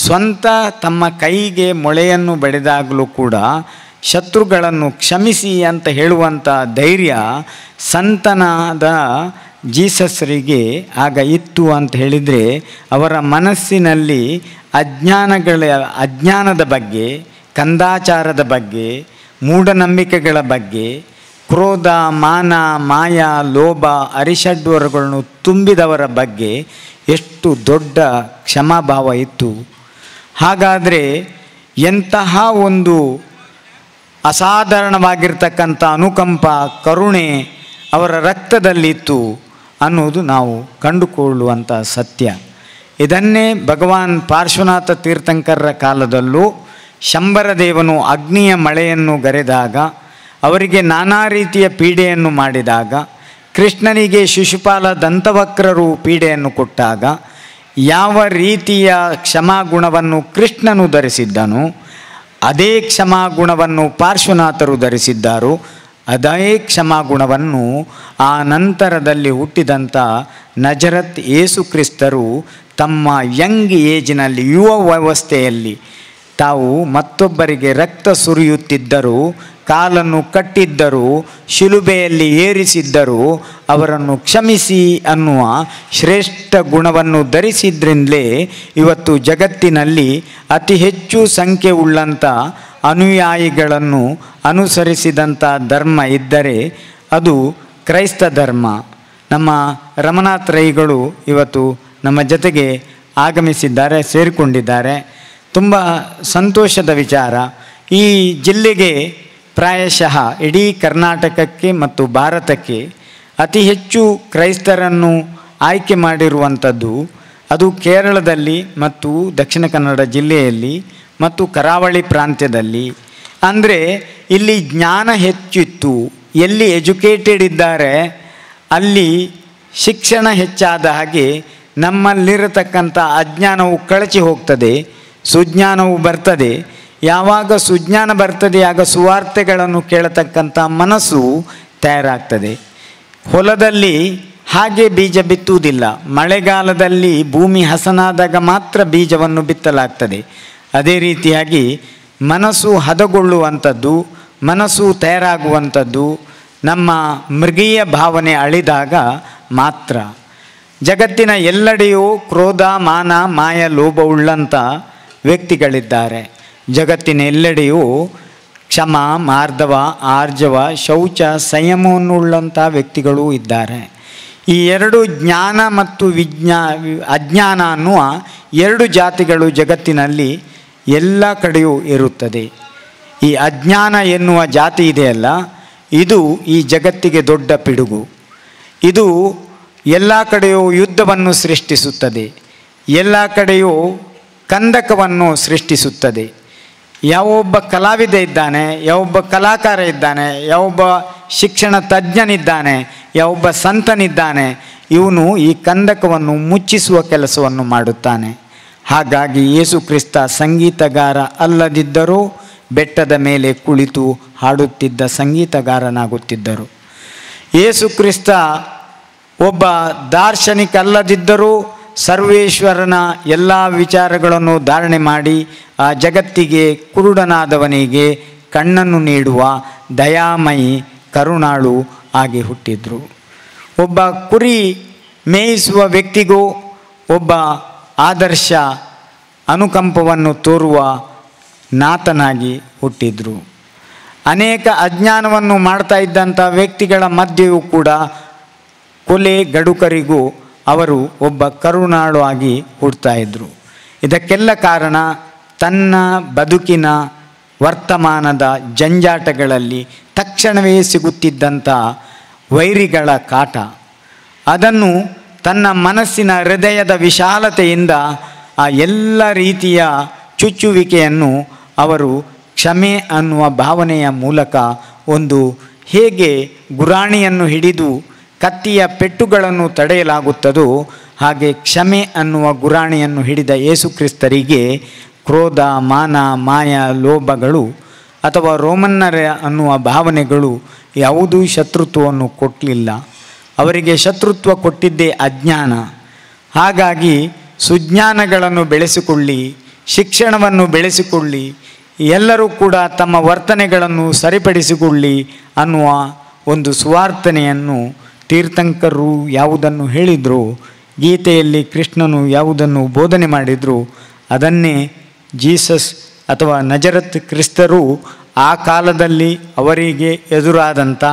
ಸ್ವಂತ ತಮ್ಮ ಕೈಗೆ ಮೊಳೆಯನ್ನು ಬಡಿದಾಗಲೂ ಕೂಡ ಶತ್ರುಗಳನ್ನು ಕ್ಷಮಿಸಿ ಅಂತ ಹೇಳುವಂಥ ಧೈರ್ಯ ಸಂತನಾದ ಜೀಸಸ್ರಿಗೆ ಆಗ ಇತ್ತು ಅಂತ ಹೇಳಿದರೆ, ಅವರ ಮನಸ್ಸಿನಲ್ಲಿ ಅಜ್ಞಾನದ ಬಗ್ಗೆ, ಕಂದಾಚಾರದ ಬಗ್ಗೆ, ಮೂಢನಂಬಿಕೆಗಳ ಬಗ್ಗೆ, ಕ್ರೋಧ, ಮಾನ, ಮಾಯ, ಲೋಭ, ಅರಿಷಡ್ವರಗಳನ್ನು ತುಂಬಿದವರ ಬಗ್ಗೆ ಎಷ್ಟು ದೊಡ್ಡ ಕ್ಷಮಾಭಾವ ಇತ್ತು. ಹಾಗಾದರೆ ಎಂತಹ ಒಂದು ಅಸಾಧಾರಣವಾಗಿರ್ತಕ್ಕಂಥ ಅನುಕಂಪ, ಕರುಣೆ ಅವರ ರಕ್ತದಲ್ಲಿತ್ತು ಅನ್ನೋದು ನಾವು ಕಂಡುಕೊಳ್ಳುವಂಥ ಸತ್ಯ. ಇದನ್ನೇ ಭಗವಾನ್ ಪಾರ್ಶ್ವನಾಥ ತೀರ್ಥಂಕರರ ಕಾಲದಲ್ಲೂ ಶಂಬರದೇವನು ಅಗ್ನಿಯ ಮಳೆಯನ್ನು ಗರೆದಾಗ, ಅವರಿಗೆ ನಾನಾ ರೀತಿಯ ಪೀಡೆಯನ್ನು ಮಾಡಿದಾಗ, ಕೃಷ್ಣನಿಗೆ ಶಿಶುಪಾಲ ದಂತವಕ್ರರು ಪೀಡೆಯನ್ನು ಕೊಟ್ಟಾಗ ಯಾವ ರೀತಿಯ ಕ್ಷಮಾಗುಣವನ್ನು ಕೃಷ್ಣನು ಧರಿಸಿದ್ದನು, ಅದೇ ಕ್ಷಮಾಗುಣವನ್ನು ಪಾರ್ಶ್ವನಾಥರು ಧರಿಸಿದ್ದಾರೋ, ಅದೇ ಕ್ಷಮಾಗುಣವನ್ನು ಆ ನಂತರದಲ್ಲಿ ಹುಟ್ಟಿದಂಥ ನಜರತ್ ಯೇಸುಕ್ರಿಸ್ತರು ತಮ್ಮ ಯಂಗ್ ಏಜಿನಲ್ಲಿ, ಯುವ ವ್ಯವಸ್ಥೆಯಲ್ಲಿ ತಾವು ಮತ್ತೊಬ್ಬರಿಗೆ ರಕ್ತ ಸುರಿಯುತ್ತಿದ್ದರು, ಕಾಲನ್ನು ಕಟ್ಟಿದ್ದರು, ಶಿಲುಬೆಯಲ್ಲಿ ಏರಿಸಿದ್ದರು, ಅವರನ್ನು ಕ್ಷಮಿಸಿ ಅನ್ನುವ ಶ್ರೇಷ್ಠ ಗುಣವನ್ನು ಧರಿಸಿದ್ರಿಂದಲೇ ಇವತ್ತು ಜಗತ್ತಿನಲ್ಲಿ ಅತಿ ಹೆಚ್ಚು ಸಂಖ್ಯೆ ಉಳ್ಳಂಥ ಅನುಯಾಯಿಗಳನ್ನು ಅನುಸರಿಸಿದಂಥ ಧರ್ಮ ಇದ್ದರೆ ಅದು ಕ್ರೈಸ್ತ ಧರ್ಮ. ನಮ್ಮ ರಮನಾಥ್ ರೈಗಳು ಇವತ್ತು ನಮ್ಮ ಜೊತೆಗೆ ಆಗಮಿಸಿದ್ದಾರೆ, ಸೇರಿಕೊಂಡಿದ್ದಾರೆ. ತುಂಬ ಸಂತೋಷದ ವಿಚಾರ. ಈ ಜಿಲ್ಲೆಗೆ ಪ್ರಾಯಶಃ ಇಡೀ ಕರ್ನಾಟಕಕ್ಕೆ ಮತ್ತು ಭಾರತಕ್ಕೆ ಅತಿ ಹೆಚ್ಚು ಕ್ರೈಸ್ತರನ್ನು ಆಯ್ಕೆ ಮಾಡಿರುವಂಥದ್ದು ಅದು ಕೇರಳದಲ್ಲಿ ಮತ್ತು ದಕ್ಷಿಣ ಕನ್ನಡ ಜಿಲ್ಲೆಯಲ್ಲಿ ಮತ್ತು ಕರಾವಳಿ ಪ್ರಾಂತ್ಯದಲ್ಲಿ. ಅಂದರೆ ಇಲ್ಲಿ ಜ್ಞಾನ ಹೆಚ್ಚಿತ್ತು, ಎಲ್ಲಿ ಎಜುಕೇಟೆಡ್ ಇದ್ದಾರೆ ಅಲ್ಲಿ ಶಿಕ್ಷಣ ಹೆಚ್ಚಾದ ಹಾಗೆ ನಮ್ಮಲ್ಲಿರತಕ್ಕಂಥ ಅಜ್ಞಾನವು ಕಳಚಿ ಹೋಗ್ತದೆ, ಸುಜ್ಞಾನವು ಬರ್ತದೆ. ಯಾವಾಗ ಸುಜ್ಞಾನ ಬರ್ತದೆ ಆಗ ಸುವಾರ್ತೆಗಳನ್ನು ಕೇಳತಕ್ಕಂಥ ಮನಸ್ಸು ತಯಾರಾಗ್ತದೆ. ಹೊಲದಲ್ಲಿ ಹಾಗೆ ಬೀಜ ಬಿತ್ತುವುದಿಲ್ಲ. ಮಳೆಗಾಲದಲ್ಲಿ ಭೂಮಿ ಹಸನಾದಾಗ ಮಾತ್ರ ಬೀಜವನ್ನು ಬಿತ್ತಲಾಗ್ತದೆ. ಅದೇ ರೀತಿಯಾಗಿ ಮನಸ್ಸು ಹದಗೊಳ್ಳುವಂಥದ್ದು, ಮನಸ್ಸು ತಯಾರಾಗುವಂಥದ್ದು ನಮ್ಮ ಮೃಗೀಯ ಭಾವನೆ ಅಳಿದಾಗ ಮಾತ್ರ. ಜಗತ್ತಿನ ಎಲ್ಲೆಡೆಯೂ ಕ್ರೋಧ, ಮಾನ, ಮಾಯ, ಲೋಭವುಳ್ಳಂಥ ವ್ಯಕ್ತಿಗಳಿದ್ದಾರೆ. ಜಗತ್ತಿನ ಎಲ್ಲೆಡೆಯೂ ಕ್ಷಮ, ಮಾರ್ಧವ, ಆರ್ಜವ, ಶೌಚ, ಸಂಯಮವನ್ನುಳ್ಳಂಥ ವ್ಯಕ್ತಿಗಳೂ ಇದ್ದಾರೆ. ಈ ಎರಡು ಜ್ಞಾನ ಮತ್ತು ಅಜ್ಞಾನ ಅನ್ನುವ ಎರಡು ಜಾತಿಗಳು ಜಗತ್ತಿನಲ್ಲಿ ಎಲ್ಲ ಕಡೆಯೂ ಇರುತ್ತದೆ. ಈ ಅಜ್ಞಾನ ಎನ್ನುವ ಜಾತಿ ಇದೆಯಲ್ಲ, ಇದು ಈ ಜಗತ್ತಿಗೆ ದೊಡ್ಡ ಪಿಡುಗು. ಇದು ಎಲ್ಲ ಕಡೆಯೂ ಯುದ್ಧವನ್ನು ಸೃಷ್ಟಿಸುತ್ತದೆ, ಎಲ್ಲ ಕಡೆಯೂ ಕಂದಕವನ್ನು ಸೃಷ್ಟಿಸುತ್ತದೆ. ಯಾವೊಬ್ಬ ಕಲಾವಿದ ಇದ್ದಾನೆ, ಯಾವೊಬ್ಬ ಕಲಾಕಾರ ಇದ್ದಾನೆ, ಯಾವೊಬ್ಬ ಶಿಕ್ಷಣ ತಜ್ಞನಿದ್ದಾನೆ, ಯಾವೊಬ್ಬ ಸಂತನಿದ್ದಾನೆ, ಇವನು ಈ ಕಂದಕವನ್ನು ಮುಚ್ಚಿಸುವ ಕೆಲಸವನ್ನು ಮಾಡುತ್ತಾನೆ. ಹಾಗಾಗಿ ಯೇಸು ಕ್ರಿಸ್ತ ಸಂಗೀತಗಾರ ಅಲ್ಲದಿದ್ದರೂ ಬೆಟ್ಟದ ಮೇಲೆ ಕುಳಿತು ಹಾಡುತ್ತಿದ್ದ ಸಂಗೀತಗಾರನಾಗುತ್ತಿದ್ದರು. ಯೇಸು ಕ್ರಿಸ್ತ ಒಬ್ಬ ದಾರ್ಶನಿಕ ಅಲ್ಲದಿದ್ದರೂ ಸರ್ವೇಶ್ವರನ ಎಲ್ಲ ವಿಚಾರಗಳನ್ನು ಧಾರಣೆ ಮಾಡಿ ಆ ಜಗತ್ತಿಗೆ ಕುರುಡನಾದವನಿಗೆ ಕಣ್ಣನ್ನು ನೀಡುವ ದಯಾಮಯಿ ಕರುಣಾಳು ಆಗಿ ಹುಟ್ಟಿದ್ರು. ಒಬ್ಬ ಕುರಿ ಮೇಯಿಸುವ ವ್ಯಕ್ತಿಗೂ ಒಬ್ಬ ಆದರ್ಶ ಅನುಕಂಪವನ್ನು ತೋರುವ ನಾಥನಾಗಿ ಹುಟ್ಟಿದ್ರು. ಅನೇಕ ಅಜ್ಞಾನವನ್ನು ಮಾಡ್ತಾ ಇದ್ದಂಥ ವ್ಯಕ್ತಿಗಳ ಮಧ್ಯೆಯೂ ಕೂಡ ಕೊಲೆ ಗಡುಕರಿಗೂ ಅವರು ಒಬ್ಬ ಕರುಣಾಳು ಆಗಿ ಹುಡ್ತಾ ಇದ್ದರು. ಇದಕ್ಕೆಲ್ಲ ಕಾರಣ ತನ್ನ ಬದುಕಿನ ವರ್ತಮಾನದ ಜಂಜಾಟಗಳಲ್ಲಿ ತಕ್ಷಣವೇ ಸಿಗುತ್ತಿದ್ದಂಥ ವೈರಿಗಳ ಕಾಟ. ಅದನ್ನು ತನ್ನ ಮನಸ್ಸಿನ ಹೃದಯದ ವಿಶಾಲತೆಯಿಂದ ಆ ಎಲ್ಲ ರೀತಿಯ ಚುಚ್ಚುವಿಕೆಯನ್ನು ಅವರು ಕ್ಷಮೆ ಅನ್ನುವ ಭಾವನೆಯ ಮೂಲಕ ಒಂದು ಹೇಗೆ ಗುರಾಣಿಯನ್ನು ಹಿಡಿದು ಕತ್ತಿಯ ಪೆಟ್ಟುಗಳನ್ನು ತಡೆಯಲಾಗುತ್ತದೋ ಹಾಗೆ ಕ್ಷಮೆ ಅನ್ನುವ ಗುರಾಣಿಯನ್ನು ಹಿಡಿದ ಯೇಸು ಕ್ರಿಸ್ತರಿಗೆ ಕ್ರೋಧ, ಮಾನ, ಮಾಯ, ಲೋಭಗಳು ಅಥವಾ ರೋಮನ್ನರ ಅನ್ನುವ ಭಾವನೆಗಳು ಯಾವುದೂ ಶತ್ರುತ್ವವನ್ನು ಕೊಟ್ಟಲಿಲ್ಲ. ಅವರಿಗೆ ಶತ್ರುತ್ವ ಕೊಟ್ಟಿದ್ದೇ ಅಜ್ಞಾನ. ಹಾಗಾಗಿ ಸುಜ್ಞಾನಗಳನ್ನು ಬೆಳೆಸಿಕೊಳ್ಳಿ, ಶಿಕ್ಷಣವನ್ನು ಬೆಳೆಸಿಕೊಳ್ಳಿ, ಎಲ್ಲರೂ ಕೂಡ ತಮ್ಮ ವರ್ತನೆಗಳನ್ನು ಸರಿಪಡಿಸಿಕೊಳ್ಳಿ ಅನ್ನುವ ಒಂದು ಸುವಾರ್ತನೆಯನ್ನು ತೀರ್ಥಂಕರು ಯಾವುದನ್ನು ಹೇಳಿದರು, ಗೀತೆಯಲ್ಲಿ ಕೃಷ್ಣನು ಯಾವುದನ್ನು ಬೋಧನೆ ಮಾಡಿದರು, ಅದನ್ನೇ ಜೀಸಸ್ ಅಥವಾ ನಜರತ್ ಕ್ರಿಸ್ತರು ಆ ಕಾಲದಲ್ಲಿ ಅವರಿಗೆ ಎದುರಾದಂಥ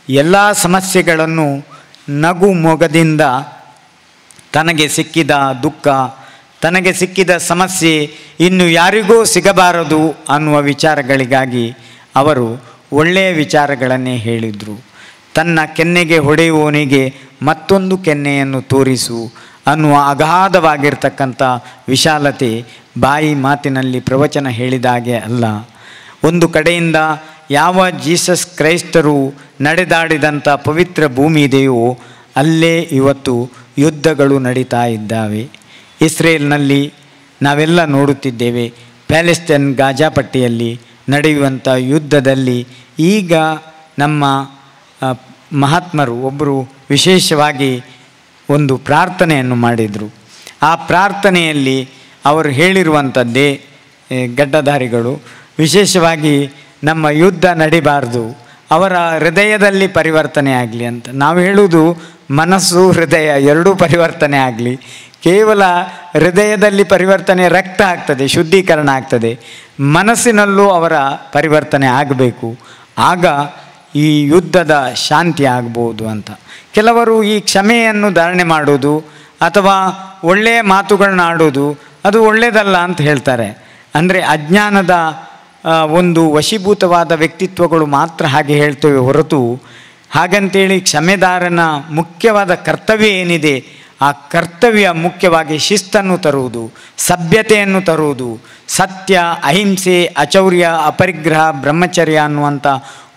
ಎಲ್ಲ ಸಮಸ್ಯೆಗಳನ್ನು ನಗು ಮೊಗದಿಂದ ತನಗೆ ಸಿಕ್ಕಿದ ದುಃಖ, ತನಗೆ ಸಿಕ್ಕಿದ ಸಮಸ್ಯೆ ಇನ್ನು ಯಾರಿಗೂ ಸಿಗಬಾರದು ಅನ್ನುವ ವಿಚಾರಗಳಿಗಾಗಿ ಅವರು ಒಳ್ಳೆಯ ವಿಚಾರಗಳನ್ನೇ ಹೇಳಿದರು. ತನ್ನ ಕೆನ್ನೆಗೆ ಹೊಡೆಯುವವನಿಗೆ ಮತ್ತೊಂದು ಕೆನ್ನೆಯನ್ನು ತೋರಿಸು ಅನ್ನುವ ಅಗಾಧವಾಗಿರ್ತಕ್ಕಂಥ ವಿಶಾಲತೆ ಬಾಯಿ ಮಾತಿನಲ್ಲಿ ಪ್ರವಚನ ಹೇಳಿದಾಗೆ ಅಲ್ಲ. ಒಂದು ಕಡೆಯಿಂದ ಯಾವ ಜೀಸಸ್ ಕ್ರೈಸ್ತರು ನಡೆದಾಡಿದಂಥ ಪವಿತ್ರ ಭೂಮಿ ಇದೆಯೋ ಅಲ್ಲೇ ಇವತ್ತು ಯುದ್ಧಗಳು ನಡೀತಾ ಇದ್ದಾವೆ. ಇಸ್ರೇಲ್ನಲ್ಲಿ ನಾವೆಲ್ಲ ನೋಡುತ್ತಿದ್ದೇವೆ. ಪ್ಯಾಲೆಸ್ತೈನ್ ಗಾಜಾಪಟ್ಟಿಯಲ್ಲಿ ನಡೆಯುವಂಥ ಯುದ್ಧದಲ್ಲಿ ಈಗ ನಮ್ಮ ಮಹಾತ್ಮರು ಒಬ್ಬರು ವಿಶೇಷವಾಗಿ ಒಂದು ಪ್ರಾರ್ಥನೆಯನ್ನು ಮಾಡಿದರು. ಆ ಪ್ರಾರ್ಥನೆಯಲ್ಲಿ ಅವರು ಹೇಳಿರುವಂಥದ್ದೇ, ಗಡ್ಡಧಾರಿಗಳು ವಿಶೇಷವಾಗಿ ನಮ್ಮ ಯುದ್ಧ ನಡಿಬಾರ್ದು, ಅವರ ಹೃದಯದಲ್ಲಿ ಪರಿವರ್ತನೆ ಆಗಲಿ ಅಂತ. ನಾವು ಹೇಳುವುದು ಮನಸ್ಸು ಹೃದಯ ಎರಡೂ ಪರಿವರ್ತನೆ ಆಗಲಿ. ಕೇವಲ ಹೃದಯದಲ್ಲಿ ಪರಿವರ್ತನೆ, ರಕ್ತ ಆಗ್ತದೆ, ಶುದ್ಧೀಕರಣ ಆಗ್ತದೆ, ಮನಸ್ಸಿನಲ್ಲೂ ಅವರ ಪರಿವರ್ತನೆ ಆಗಬೇಕು. ಆಗ ಈ ಯುದ್ಧದ ಶಾಂತಿ ಆಗ್ಬೋದು ಅಂತ. ಕೆಲವರು ಈ ಕ್ಷಮೆಯನ್ನು ಧಾರಣೆ ಮಾಡೋದು ಅಥವಾ ಒಳ್ಳೆಯ ಮಾತುಗಳನ್ನ ಆಡೋದು ಅದು ಒಳ್ಳೆಯದಲ್ಲ ಅಂತ ಹೇಳ್ತಾರೆ. ಅಂದರೆ ಅಜ್ಞಾನದ ಒಂದು ವಶೀಭೂತವಾದ ವ್ಯಕ್ತಿತ್ವಗಳು ಮಾತ್ರ ಹಾಗೆ ಹೇಳ್ತೇವೆ ಹೊರತು, ಹಾಗಂತೇಳಿ ಕ್ಷಮೆದಾರನ ಮುಖ್ಯವಾದ ಕರ್ತವ್ಯ ಏನಿದೆ ಆ ಕರ್ತವ್ಯ ಮುಖ್ಯವಾಗಿ ಶಿಸ್ತನ್ನು ತರುವುದು, ಸಭ್ಯತೆಯನ್ನು ತರುವುದು, ಸತ್ಯ, ಅಹಿಂಸೆ, ಅಚೌರ್ಯ, ಅಪರಿಗ್ರಹ, ಬ್ರಹ್ಮಚರ್ಯ ಅನ್ನುವಂಥ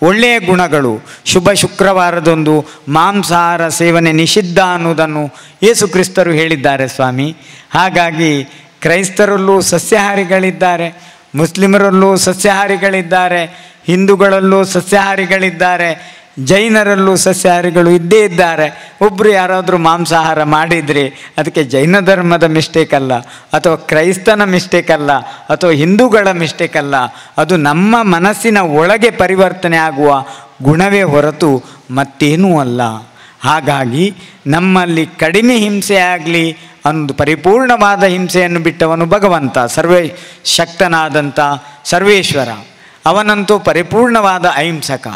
ಒಳ್ಳೆಯ ಗುಣಗಳು. ಶುಭ ಶುಕ್ರವಾರದೊಂದು ಮಾಂಸಾಹಾರ ಸೇವನೆ ನಿಷಿದ್ಧ ಅನ್ನೋದನ್ನು ಯೇಸು ಕ್ರಿಸ್ತರು ಹೇಳಿದ್ದಾರೆ ಸ್ವಾಮಿ. ಹಾಗಾಗಿ ಕ್ರೈಸ್ತರಲ್ಲೂ ಸಸ್ಯಾಹಾರಿಗಳಿದ್ದಾರೆ, ಮುಸ್ಲಿಮರಲ್ಲೂ ಸಸ್ಯಾಹಾರಿಗಳಿದ್ದಾರೆ, ಹಿಂದೂಗಳಲ್ಲೂ ಸಸ್ಯಾಹಾರಿಗಳಿದ್ದಾರೆ, ಜೈನರಲ್ಲೂ ಸಸ್ಯಾಹಾರಿಗಳು ಇದ್ದೇ ಇದ್ದಾರೆ. ಒಬ್ಬರು ಯಾರಾದರೂ ಮಾಂಸಾಹಾರ ಮಾಡಿದರೆ ಅದಕ್ಕೆ ಜೈನ ಧರ್ಮದ ಮಿಸ್ಟೇಕ್ ಅಲ್ಲ, ಅಥವಾ ಕ್ರೈಸ್ತನ ಮಿಸ್ಟೇಕ್ ಅಲ್ಲ, ಅಥವಾ ಹಿಂದೂಗಳ ಮಿಸ್ಟೇಕ್ ಅಲ್ಲ. ಅದು ನಮ್ಮ ಮನಸ್ಸಿನ ಒಳಗೆ ಪರಿವರ್ತನೆ ಆಗುವ ಗುಣವೇ ಹೊರತು ಮತ್ತೇನೂ ಅಲ್ಲ. ಹಾಗಾಗಿ ನಮ್ಮಲ್ಲಿ ಕಡಿಮೆ ಹಿಂಸೆ ಆಗಲಿ ಅನ್ನೋದು, ಪರಿಪೂರ್ಣವಾದ ಹಿಂಸೆಯನ್ನು ಬಿಟ್ಟವನು ಭಗವಂತ, ಸರ್ವಶಕ್ತನಾದಂಥ ಸರ್ವೇಶ್ವರ. ಅವನಂತೂ ಪರಿಪೂರ್ಣವಾದ ಅಹಿಂಸಕ.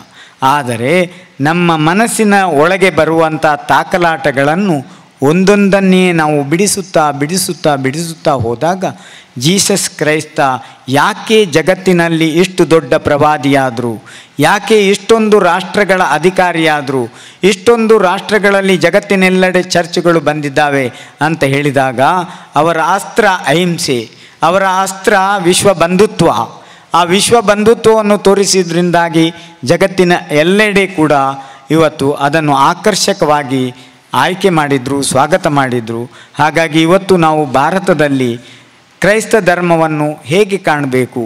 ಆದರೆ ನಮ್ಮ ಮನಸ್ಸಿನ ಒಳಗೆ ಬರುವಂಥ ತಾಕಲಾಟಗಳನ್ನು ಒಂದೊಂದನ್ನೇ ನಾವು ಬಿಡಿಸುತ್ತಾ ಹೋದಾಗ ಜೀಸಸ್ ಕ್ರೈಸ್ತ ಯಾಕೆ ಜಗತ್ತಿನಲ್ಲಿ ಇಷ್ಟು ದೊಡ್ಡ ಪ್ರವಾದಿಯಾದರು, ಯಾಕೆ ಇಷ್ಟೊಂದು ರಾಷ್ಟ್ರಗಳ ಅಧಿಕಾರಿಯಾದರು, ಇಷ್ಟೊಂದು ರಾಷ್ಟ್ರಗಳಲ್ಲಿ ಜಗತ್ತಿನೆಲ್ಲೆಡೆ ಚರ್ಚ್ಗಳು ಬಂದಿದ್ದಾವೆ ಅಂತ ಹೇಳಿದಾಗ ಅವರ ಅಸ್ತ್ರ ಅಹಿಂಸೆ, ಅವರ ಅಸ್ತ್ರ ವಿಶ್ವ ಬಂಧುತ್ವ. ಆ ವಿಶ್ವ ಬಂಧುತ್ವವನ್ನು ತೋರಿಸಿದ್ರಿಂದಾಗಿ ಜಗತ್ತಿನ ಎಲ್ಲೆಡೆ ಕೂಡ ಇವತ್ತು ಅದನ್ನು ಆಕರ್ಷಕವಾಗಿ ಆಯ್ಕೆ ಮಾಡಿದರು, ಸ್ವಾಗತ ಮಾಡಿದರು. ಹಾಗಾಗಿ ಇವತ್ತು ನಾವು ಭಾರತದಲ್ಲಿ ಕ್ರೈಸ್ತ ಧರ್ಮವನ್ನು ಹೇಗೆ ಕಾಣಬೇಕು,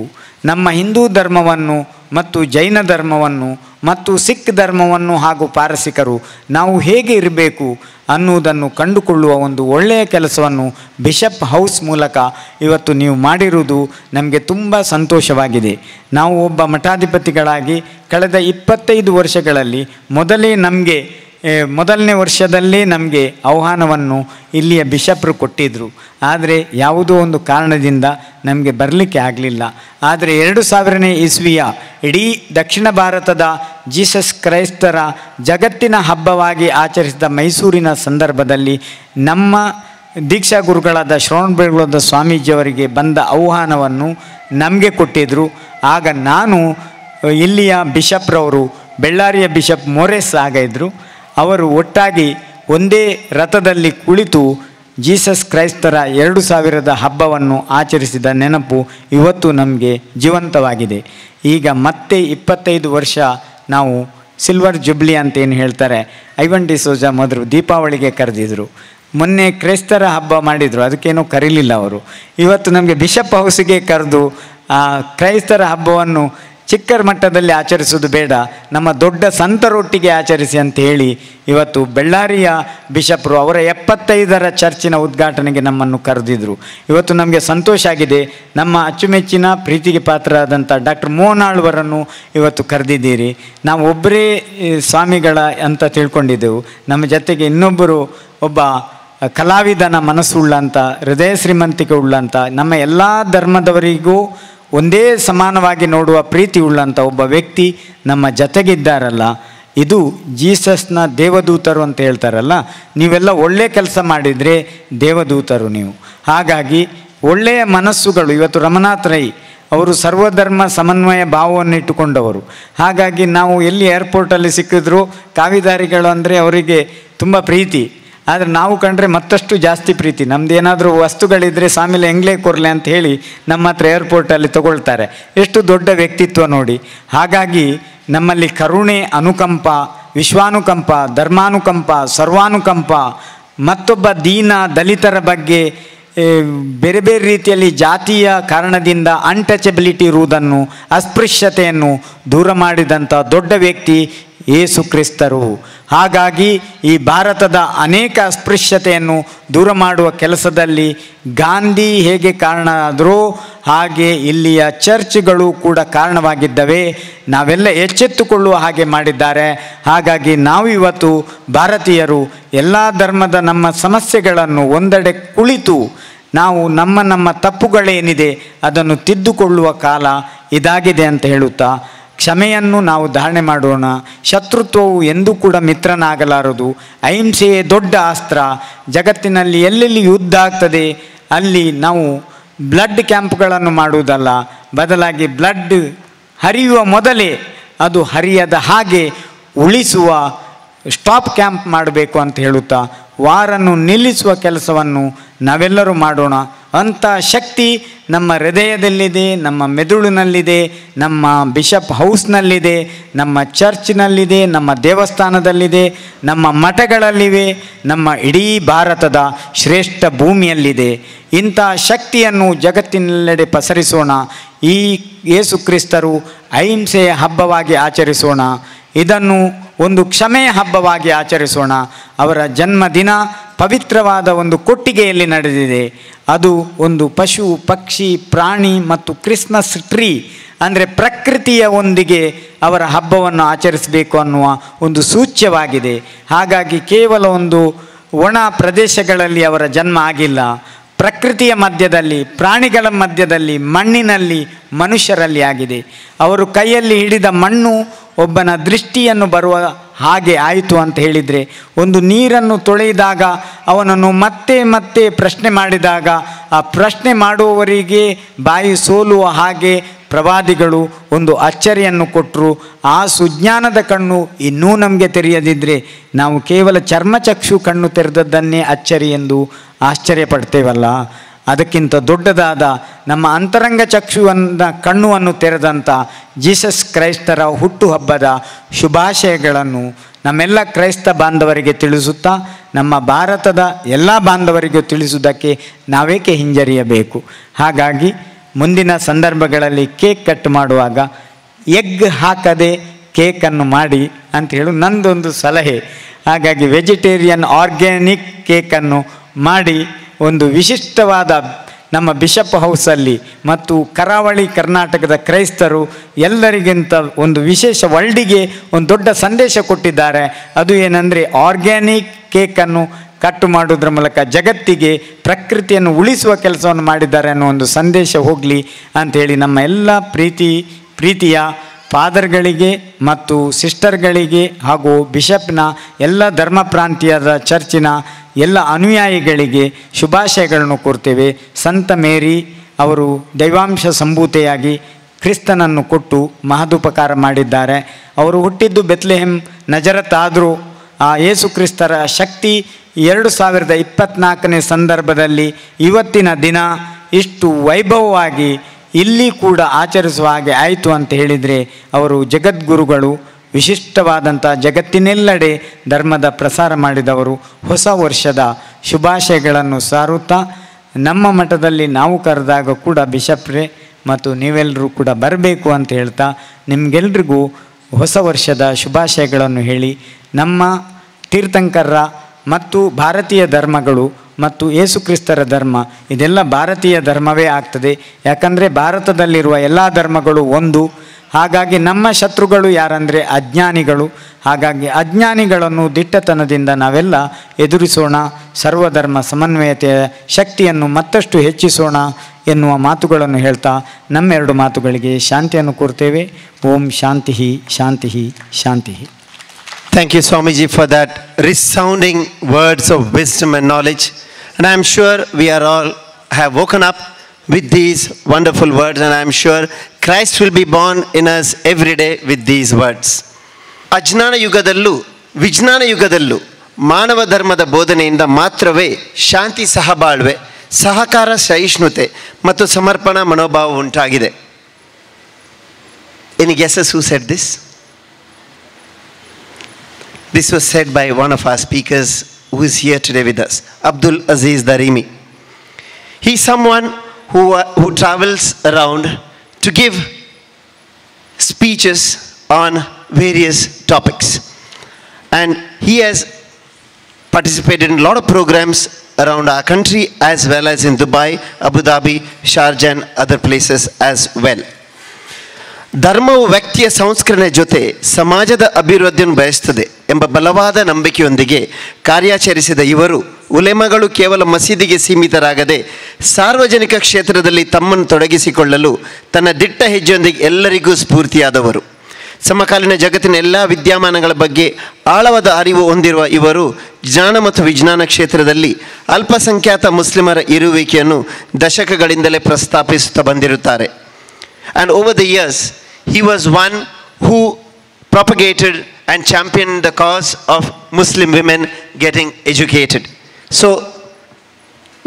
ನಮ್ಮ ಹಿಂದೂ ಧರ್ಮವನ್ನು ಮತ್ತು ಜೈನ ಧರ್ಮವನ್ನು ಮತ್ತು ಸಿಖ್ ಧರ್ಮವನ್ನು ಹಾಗೂ ಪಾರಸಿಕರು ನಾವು ಹೇಗೆ ಇರಬೇಕು ಅನ್ನುವುದನ್ನು ಕಂಡುಕೊಳ್ಳುವ ಒಂದು ಒಳ್ಳೆಯ ಕೆಲಸವನ್ನು ಬಿಷಪ್ ಹೌಸ್ ಮೂಲಕ ಇವತ್ತು ನೀವು ಮಾಡಿರುವುದು ನಮಗೆ ತುಂಬ ಸಂತೋಷವಾಗಿದೆ. ನಾವು ಒಬ್ಬ ಮಠಾಧಿಪತಿಗಳಾಗಿ ಕಳೆದ 25 ವರ್ಷಗಳಲ್ಲಿ ಮೊದಲನೇ ವರ್ಷದಲ್ಲೇ ನಮಗೆ ಆಹ್ವಾನವನ್ನು ಇಲ್ಲಿಯ ಬಿಷಪ್ರು ಕೊಟ್ಟಿದ್ದರು. ಆದರೆ ಯಾವುದೋ ಒಂದು ಕಾರಣದಿಂದ ನಮಗೆ ಬರಲಿಕ್ಕೆ ಆಗಲಿಲ್ಲ. ಆದರೆ 2000ನೇ ಇಸ್ವಿಯ ಇಡೀ ದಕ್ಷಿಣ ಭಾರತದ ಜೀಸಸ್ ಕ್ರೈಸ್ತರ ಜಗತ್ತಿನ ಹಬ್ಬವಾಗಿ ಆಚರಿಸಿದ ಮೈಸೂರಿನ ಸಂದರ್ಭದಲ್ಲಿ ನಮ್ಮ ದೀಕ್ಷಾ ಗುರುಗಳಾದ ಶ್ರವಣಬೆಳಗೊಳದ ಸ್ವಾಮೀಜಿಯವರಿಗೆ ಬಂದ ಆಹ್ವಾನವನ್ನು ನಮಗೆ ಕೊಟ್ಟಿದ್ದರು. ಆಗ ನಾನು ಇಲ್ಲಿಯ ಬಿಷಪ್ರವರು, ಬೆಳ್ಳಾರಿಯ ಬಿಷಪ್ ಮೊರೆಸ್ ಆಗ ಇದ್ದರು, ಅವರು ಒಟ್ಟಾಗಿ ಒಂದೇ ರಥದಲ್ಲಿ ಕುಳಿತು ಜೀಸಸ್ ಕ್ರೈಸ್ತರ 2000ದ ಹಬ್ಬವನ್ನು ಆಚರಿಸಿದ ನೆನಪು ಇವತ್ತು ನಮಗೆ ಜೀವಂತವಾಗಿದೆ. ಈಗ ಮತ್ತೆ 25 ವರ್ಷ ನಾವು ಸಿಲ್ವರ್ ಜುಬ್ಲಿ ಅಂತೇನು ಹೇಳ್ತಾರೆ, ಐವನ್ ಡಿಸೋಜಾ ಮೊದಲು ದೀಪಾವಳಿಗೆ ಕರೆದಿದ್ರು, ಮೊನ್ನೆ ಕ್ರೈಸ್ತರ ಹಬ್ಬ ಮಾಡಿದರು, ಅದಕ್ಕೇನೋ ಕರೀಲಿಲ್ಲ ಅವರು. ಇವತ್ತು ನಮಗೆ ಬಿಷಪ್ ಹೌಸಿಗೆ ಕರೆದು ಕ್ರೈಸ್ತರ ಹಬ್ಬವನ್ನು ಚಿಕ್ಕ ಮಟ್ಟದಲ್ಲಿ ಆಚರಿಸೋದು ಬೇಡ, ನಮ್ಮ ದೊಡ್ಡ ಸಂತರೊಟ್ಟಿಗೆ ಆಚರಿಸಿ ಅಂತ ಹೇಳಿ ಇವತ್ತು ಬೆಳ್ಳಾರಿಯ ಬಿಷಪ್ರು ಅವರ 75ರ ಚರ್ಚಿನ ಉದ್ಘಾಟನೆಗೆ ನಮ್ಮನ್ನು ಕರೆದಿದ್ರು. ಇವತ್ತು ನಮಗೆ ಸಂತೋಷ ಆಗಿದೆ. ನಮ್ಮ ಅಚ್ಚುಮೆಚ್ಚಿನ ಪ್ರೀತಿಗೆ ಪಾತ್ರರಾದಂಥ ಡಾಕ್ಟರ್ ಮೋಹನಾಳ್ವರನ್ನು ಇವತ್ತು ಕರೆದಿದ್ದೀರಿ. ನಾವು ಒಬ್ಬರೇ ಸ್ವಾಮಿಗಳ ಅಂತ ತಿಳ್ಕೊಂಡಿದ್ದೆವು. ನಮ್ಮ ಜೊತೆಗೆ ಇನ್ನೊಬ್ಬರು ಒಬ್ಬ ಕಲಾವಿದನ ಮನಸ್ಸುಳ್ಳಂಥ, ಹೃದಯ ಶ್ರೀಮಂತಿಕೆ ಉಳ್ಳಂಥ, ನಮ್ಮ ಎಲ್ಲ ಧರ್ಮದವರಿಗೂ ಒಂದೇ ಸಮಾನವಾಗಿ ನೋಡುವ ಪ್ರೀತಿ ಉಳ್ಳಂಥ ಒಬ್ಬ ವ್ಯಕ್ತಿ ನಮ್ಮ ಜೊತೆಗಿದ್ದಾರಲ್ಲ, ಇದು ಜೀಸಸ್ನ ದೇವದೂತರು ಅಂತ ಹೇಳ್ತಾರಲ್ಲ. ನೀವೆಲ್ಲ ಒಳ್ಳೆಯ ಕೆಲಸ ಮಾಡಿದರೆ ದೇವದೂತರು ನೀವು. ಹಾಗಾಗಿ ಒಳ್ಳೆಯ ಮನಸ್ಸುಗಳು. ಇವತ್ತು ರಮನಾಥ್ ರೈ ಅವರು ಸರ್ವಧರ್ಮ ಸಮನ್ವಯ ಭಾವವನ್ನು ಇಟ್ಟುಕೊಂಡವರು. ಹಾಗಾಗಿ ನಾವು ಎಲ್ಲಿ ಏರ್ಪೋರ್ಟಲ್ಲಿ ಸಿಕ್ಕಿದ್ರು ಕಾವಿದಾರಿಗಳು ಅಂದರೆ ಅವರಿಗೆ ತುಂಬ ಪ್ರೀತಿ. ಆದರೆ ನಾವು ಕಂಡ್ರೆ ಮತ್ತಷ್ಟು ಜಾಸ್ತಿ ಪ್ರೀತಿ. ನಮ್ದು ಏನಾದರೂ ವಸ್ತುಗಳಿದ್ದರೆ ಸಾಮೇಲೆ ಎಂಗ್ಲೇ ಕೊರಲೆ ಅಂತ ಹೇಳಿ ನಮ್ಮ ಹತ್ರ ಏರ್ಪೋರ್ಟಲ್ಲಿ ತಗೊಳ್ತಾರೆ. ಎಷ್ಟು ದೊಡ್ಡ ವ್ಯಕ್ತಿತ್ವ ನೋಡಿ. ಹಾಗಾಗಿ ನಮ್ಮಲ್ಲಿ ಕರುಣೆ, ಅನುಕಂಪ, ವಿಶ್ವಾನುಕಂಪ, ಧರ್ಮಾನುಕಂಪ, ಸರ್ವಾನುಕಂಪ, ಮತ್ತೊಬ್ಬ ದೀನ ದಲಿತರ ಬಗ್ಗೆ ಬೇರೆ ಬೇರೆ ರೀತಿಯಲ್ಲಿ ಜಾತಿಯ ಕಾರಣದಿಂದ ಅನ್ಟಚಬಿಲಿಟಿ ಇರುವುದನ್ನು, ಅಸ್ಪೃಶ್ಯತೆಯನ್ನು ದೂರ ಮಾಡಿದಂಥ ದೊಡ್ಡ ವ್ಯಕ್ತಿ ಯೇಸು ಕ್ರಿಸ್ತರು. ಹಾಗಾಗಿ ಈ ಭಾರತದ ಅನೇಕ ಅಸ್ಪೃಶ್ಯತೆಯನ್ನು ದೂರ ಮಾಡುವ ಕೆಲಸದಲ್ಲಿ ಗಾಂಧಿ ಹೇಗೆ ಕಾರಣ ಆದರೂ ಹಾಗೆ ಇಲ್ಲಿಯ ಚರ್ಚ್ಗಳು ಕೂಡ ಕಾರಣವಾಗಿದ್ದವೆ. ನಾವೆಲ್ಲ ಎಚ್ಚೆತ್ತುಕೊಳ್ಳುವ ಹಾಗೆ ಮಾಡಿದ್ದಾರೆ. ಹಾಗಾಗಿ ನಾವು ಇವತ್ತು ಭಾರತೀಯರು ಎಲ್ಲ ಧರ್ಮದ ನಮ್ಮ ಸಮಸ್ಯೆಗಳನ್ನು ಒಂದೆಡೆ ಕುಳಿತು ನಾವು ನಮ್ಮ ತಪ್ಪುಗಳೇನಿದೆ ಅದನ್ನು ತಿದ್ದುಕೊಳ್ಳುವ ಕಾಲ ಇದಾಗಿದೆ ಅಂತ ಹೇಳುತ್ತಾ, ಕ್ಷಮೆಯನ್ನು ನಾವು ಧಾರಣೆ ಮಾಡೋಣ. ಶತ್ರುತ್ವವು ಎಂದೂ ಕೂಡ ಮಿತ್ರನಾಗಲಾರದು. ಅಹಿಂಸೆಯೇ ದೊಡ್ಡ ಅಸ್ತ್ರ. ಜಗತ್ತಿನಲ್ಲಿ ಎಲ್ಲೆಲ್ಲಿ ಯುದ್ಧ ಆಗ್ತದೆ ಅಲ್ಲಿ ನಾವು ಬ್ಲಡ್ ಕ್ಯಾಂಪ್ಗಳನ್ನು ಮಾಡುವುದಲ್ಲ, ಬದಲಾಗಿ ಬ್ಲಡ್ ಹರಿಯುವ ಮೊದಲೇ ಅದು ಹರಿಯದ ಹಾಗೆ ಉಳಿಸುವ ಸ್ಟಾಪ್ ಕ್ಯಾಂಪ್ ಮಾಡಬೇಕು ಅಂತ ಹೇಳುತ್ತಾ ವಾರನ್ನು ನಿಲ್ಲಿಸುವ ಕೆಲಸವನ್ನು ನಾವೆಲ್ಲರೂ ಮಾಡೋಣ. ಅಂಥ ಶಕ್ತಿ ನಮ್ಮ ಹೃದಯದಲ್ಲಿದೆ, ನಮ್ಮ ಮೆದುಳಿನಲ್ಲಿದೆ, ನಮ್ಮ ಬಿಷಪ್ ಹೌಸ್ನಲ್ಲಿದೆ, ನಮ್ಮ ಚರ್ಚ್ನಲ್ಲಿದೆ, ನಮ್ಮ ದೇವಸ್ಥಾನದಲ್ಲಿದೆ, ನಮ್ಮ ಮಠಗಳಲ್ಲಿವೆ, ನಮ್ಮ ಇಡೀ ಭಾರತದ ಶ್ರೇಷ್ಠ ಭೂಮಿಯಲ್ಲಿದೆ. ಇಂಥ ಶಕ್ತಿಯನ್ನು ಜಗತ್ತಿನೆಲ್ಲೆಡೆ ಪಸರಿಸೋಣ. ಈ ಯೇಸು ಕ್ರಿಸ್ತರು ಅಹಿಂಸೆಯ ಹಬ್ಬವಾಗಿ ಆಚರಿಸೋಣ. ಇದನ್ನು ಒಂದು ಕ್ಷಮೆಯ ಹಬ್ಬವಾಗಿ ಆಚರಿಸೋಣ. ಅವರ ಜನ್ಮದಿನ ಪವಿತ್ರವಾದ ಒಂದು ಕೊಟ್ಟಿಗೆಯಲ್ಲಿ ನಡೆದಿದೆ. ಅದು ಒಂದು ಪಶು, ಪಕ್ಷಿ, ಪ್ರಾಣಿ ಮತ್ತು ಕ್ರಿಸ್ಮಸ್ ಟ್ರೀ ಅಂದರೆ ಪ್ರಕೃತಿಯ ಒಂದಿಗೆ ಅವರ ಹಬ್ಬವನ್ನು ಆಚರಿಸಬೇಕು ಅನ್ನುವ ಒಂದು ಸೂಚ್ಯವಾಗಿದೆ. ಹಾಗಾಗಿ ಕೇವಲ ಒಂದು ಒಣ ಪ್ರದೇಶಗಳಲ್ಲಿ ಅವರ ಜನ್ಮ ಆಗಿಲ್ಲ. ಪ್ರಕೃತಿಯ ಮಧ್ಯದಲ್ಲಿ, ಪ್ರಾಣಿಗಳ ಮಧ್ಯದಲ್ಲಿ, ಮಣ್ಣಿನಲ್ಲಿ, ಮನುಷ್ಯರಲ್ಲಿ ಆಗಿದೆ. ಅವರು ಕೈಯಲ್ಲಿ ಹಿಡಿದ ಮಣ್ಣು ಒಬ್ಬನ ದೃಷ್ಟಿಯನ್ನು ಬರುವ ಹಾಗೆ ಆಯಿತು ಅಂತ ಹೇಳಿದರೆ, ಒಂದು ನೀರನ್ನು ತೊಳೆದಾಗ ಅವನನ್ನು ಮತ್ತೆ ಮತ್ತೆ ಪ್ರಶ್ನೆ ಮಾಡಿದಾಗ ಆ ಪ್ರಶ್ನೆ ಮಾಡುವವರಿಗೆ ಬಾಯಿ ಸೋಲುವ ಹಾಗೆ ಪ್ರವಾದಿಗಳು ಒಂದು ಅಚ್ಚರಿಯನ್ನು ಕೊಟ್ಟರು. ಆ ಸುಜ್ಞಾನದ ಕಣ್ಣು ಇನ್ನೂ ನಮಗೆ ತೆರೆಯದಿದ್ದರೆ ನಾವು ಕೇವಲ ಚರ್ಮಚಕ್ಷು ಕಣ್ಣು ತೆರೆದದ್ದನ್ನೇ ಅಚ್ಚರಿ ಎಂದು ಆಶ್ಚರ್ಯಪಡ್ತೇವಲ್ಲ. ಅದಕ್ಕಿಂತ ದೊಡ್ಡದಾದ ನಮ್ಮ ಅಂತರಂಗ ಚಕ್ಷುವನ್ನು ಕಣ್ಣುವನ್ನು ತೆರೆದಂಥ ಜೀಸಸ್ ಕ್ರೈಸ್ತರ ಹುಟ್ಟುಹಬ್ಬದ ಶುಭಾಶಯಗಳನ್ನು ನಮ್ಮೆಲ್ಲ ಕ್ರೈಸ್ತ ಬಾಂಧವರಿಗೆ ತಿಳಿಸುತ್ತಾ, ನಮ್ಮ ಭಾರತದ ಎಲ್ಲ ಬಾಂಧವರಿಗೂ ತಿಳಿಸುವುದಕ್ಕೆ ನಾವೇಕೆ ಹಿಂಜರಿಯಬೇಕು? ಹಾಗಾಗಿ ಮುಂದಿನ ಸಂದರ್ಭಗಳಲ್ಲಿ ಕೇಕ್ ಕಟ್ ಮಾಡುವಾಗ ಎಗ್ ಹಾಕದೆ ಕೇಕನ್ನು ಮಾಡಿ ಅಂತ ಹೇಳು ನಂದೊಂದು ಸಲಹೆ. ಹಾಗಾಗಿ ವೆಜಿಟೇರಿಯನ್ ಆರ್ಗ್ಯಾನಿಕ್ ಕೇಕನ್ನು ಮಾಡಿ ಒಂದು ವಿಶಿಷ್ಟವಾದ ನಮ್ಮ ಬಿಷಪ್ ಹೌಸಲ್ಲಿ ಮತ್ತು ಕರಾವಳಿ ಕರ್ನಾಟಕದ ಕ್ರೈಸ್ತರು ಎಲ್ಲರಿಗಿಂತ ಒಂದು ವಿಶೇಷ ವರ್ಲ್ಡಿಗೆ ಒಂದು ದೊಡ್ಡ ಸಂದೇಶ ಕೊಟ್ಟಿದ್ದಾರೆ. ಅದು ಏನಂದರೆ ಆರ್ಗ್ಯಾನಿಕ್ ಕೇಕನ್ನು ಕಟ್ಟು ಮಾಡೋದ್ರ ಮೂಲಕ ಜಗತ್ತಿಗೆ ಪ್ರಕೃತಿಯನ್ನು ಉಳಿಸುವ ಕೆಲಸವನ್ನು ಮಾಡಿದ್ದಾರೆ ಅನ್ನೋ ಒಂದು ಸಂದೇಶ ಹೋಗಲಿ ಅಂಥೇಳಿ ನಮ್ಮ ಎಲ್ಲ ಪ್ರೀತಿಯ ಫಾದರ್ಗಳಿಗೆ ಮತ್ತು ಸಿಸ್ಟರ್ಗಳಿಗೆ ಹಾಗೂ ಬಿಷಪ್ನ ಎಲ್ಲ ಧರ್ಮ ಪ್ರಾಂತೀಯದ ಚರ್ಚಿನ ಎಲ್ಲ ಅನುಯಾಯಿಗಳಿಗೆ ಶುಭಾಶಯಗಳನ್ನು ಕೋರ್ತೇವೆ. ಸಂತ ಮೇರಿ ಅವರು ದೈವಾಂಶ ಸಂಭೂತೆಯಾಗಿ ಕ್ರಿಸ್ತನನ್ನು ಕೊಟ್ಟು ಮಹದುಪಕಾರ ಮಾಡಿದ್ದಾರೆ. ಅವರು ಹುಟ್ಟಿದ್ದು ಬೆತ್ಲೆಹೆಮ್ ನಜರತ್ ಆದರೂ ಆ ಯೇಸು ಕ್ರಿಸ್ತರ ಶಕ್ತಿ 2024ನೇ ಸಂದರ್ಭದಲ್ಲಿ ಇವತ್ತಿನ ದಿನ ಇಷ್ಟು ವೈಭವವಾಗಿ ಇಲ್ಲಿ ಕೂಡ ಆಚರಿಸುವ ಹಾಗೆ ಆಯಿತು ಅಂತ ಹೇಳಿದರೆ ಅವರು ಜಗದ್ಗುರುಗಳು, ವಿಶಿಷ್ಟವಾದಂಥ ಜಗತ್ತಿನೆಲ್ಲೆಡೆ ಧರ್ಮದ ಪ್ರಸಾರ ಮಾಡಿದವರು. ಹೊಸ ವರ್ಷದ ಶುಭಾಶಯಗಳನ್ನು ಸಾರುತ್ತಾ ನಮ್ಮ ಮಠದಲ್ಲಿ ನಾವು ಕರೆದಾಗ ಕೂಡ ಬಿಷಪ್ರೇ ಮತ್ತು ನೀವೆಲ್ಲರೂ ಕೂಡ ಬರಬೇಕು ಅಂತ ಹೇಳ್ತಾ ನಿಮಗೆಲ್ರಿಗೂ ಹೊಸ ವರ್ಷದ ಶುಭಾಶಯಗಳನ್ನು ಹೇಳಿ, ನಮ್ಮ ತೀರ್ಥಂಕರರ ಮತ್ತು ಭಾರತೀಯ ಧರ್ಮಗಳು ಮತ್ತು ಯೇಸುಕ್ರಿಸ್ತರ ಧರ್ಮ ಇದೆಲ್ಲ ಭಾರತೀಯ ಧರ್ಮವೇ ಆಗ್ತದೆ. ಯಾಕಂದರೆ ಭಾರತದಲ್ಲಿರುವ ಎಲ್ಲ ಧರ್ಮಗಳು ಒಂದು. ಹಾಗಾಗಿ ನಮ್ಮ ಶತ್ರುಗಳು ಯಾರಂದರೆ ಅಜ್ಞಾನಿಗಳು. ಹಾಗಾಗಿ ಅಜ್ಞಾನಿಗಳನ್ನು ದಿಟ್ಟತನದಿಂದ ನಾವೆಲ್ಲ ಎದುರಿಸೋಣ, ಸರ್ವಧರ್ಮ ಸಮನ್ವಯತೆಯ ಶಕ್ತಿಯನ್ನು ಮತ್ತಷ್ಟು ಹೆಚ್ಚಿಸೋಣ ಎನ್ನುವ ಮಾತುಗಳನ್ನು ಹೇಳ್ತಾ ನಮ್ಮೆರಡು ಮಾತುಗಳಿಗೆ ಶಾಂತಿಯನ್ನು ಕೋರ್ತೇವೆ. ಓಂ ಶಾಂತಿ ಶಾಂತಿ ಶಾಂತಿ. Thank you, Swamiji, for that resounding words of wisdom and knowledge. And I am sure we are all have woken up with these wonderful words, and I am sure Christ will be born in us every day with these words. ಅಜ್ಞಾನ ಯುಗದಲ್ಲೂ ವಿಜ್ಞಾನ ಯುಗದಲ್ಲೂ ಮಾನವ ಧರ್ಮದ ಬೋಧನೆಯಿಂದ ಮಾತ್ರವೇ ಶಾಂತಿ, ಸಹಬಾಳ್ವೆ, ಸಹಕಾರ, ಸಹಿಷ್ಣುತೆ ಮತ್ತು ಸಮರ್ಪಣಾ ಮನೋಭಾವ ಉಂಟಾಗಿದೆ. Any guesses who said this? This was said by one of our speakers who is here today with us, Abdul Aziz Darimi. He is someone who travels around to give speeches on various topics. And he has participated in a lot of programs around our country as well as in Dubai, Abu Dhabi, Sharjah and other places as well. ಧರ್ಮವು ವ್ಯಕ್ತಿಯ ಸಂಸ್ಕರಣೆ ಜೊತೆ ಸಮಾಜದ ಅಭಿವೃದ್ಧಿಯನ್ನು ಬಯಸುತ್ತದೆ ಎಂಬ ಬಲವಾದ ನಂಬಿಕೆಯೊಂದಿಗೆ ಕಾರ್ಯಾಚರಿಸಿದ ಇವರು ಉಲೆಮಗಳು ಕೇವಲ ಮಸೀದಿಗೆ ಸೀಮಿತರಾಗದೆ ಸಾರ್ವಜನಿಕ ಕ್ಷೇತ್ರದಲ್ಲಿ ತಮ್ಮನ್ನು ತೊಡಗಿಸಿಕೊಳ್ಳಲು ತನ್ನ ದಿಟ್ಟ ಹೆಜ್ಜೆಯೊಂದಿಗೆ ಎಲ್ಲರಿಗೂ ಸ್ಫೂರ್ತಿಯಾದವರು. ಸಮಕಾಲೀನ ಜಗತ್ತಿನ ಎಲ್ಲ ವಿದ್ಯಮಾನಗಳ ಬಗ್ಗೆ ಆಳವಾದ ಅರಿವು ಹೊಂದಿರುವ ಇವರು ಜ್ಞಾನ ಮತ್ತು ವಿಜ್ಞಾನ ಕ್ಷೇತ್ರದಲ್ಲಿ ಅಲ್ಪಸಂಖ್ಯಾತ ಮುಸ್ಲಿಮರ ಇರುವಿಕೆಯನ್ನು ದಶಕಗಳಿಂದಲೇ ಪ್ರಸ್ತಾಪಿಸುತ್ತಾ ಬಂದಿರುತ್ತಾರೆ. And over the years, he was one who propagated and championed the cause of Muslim women getting educated. So,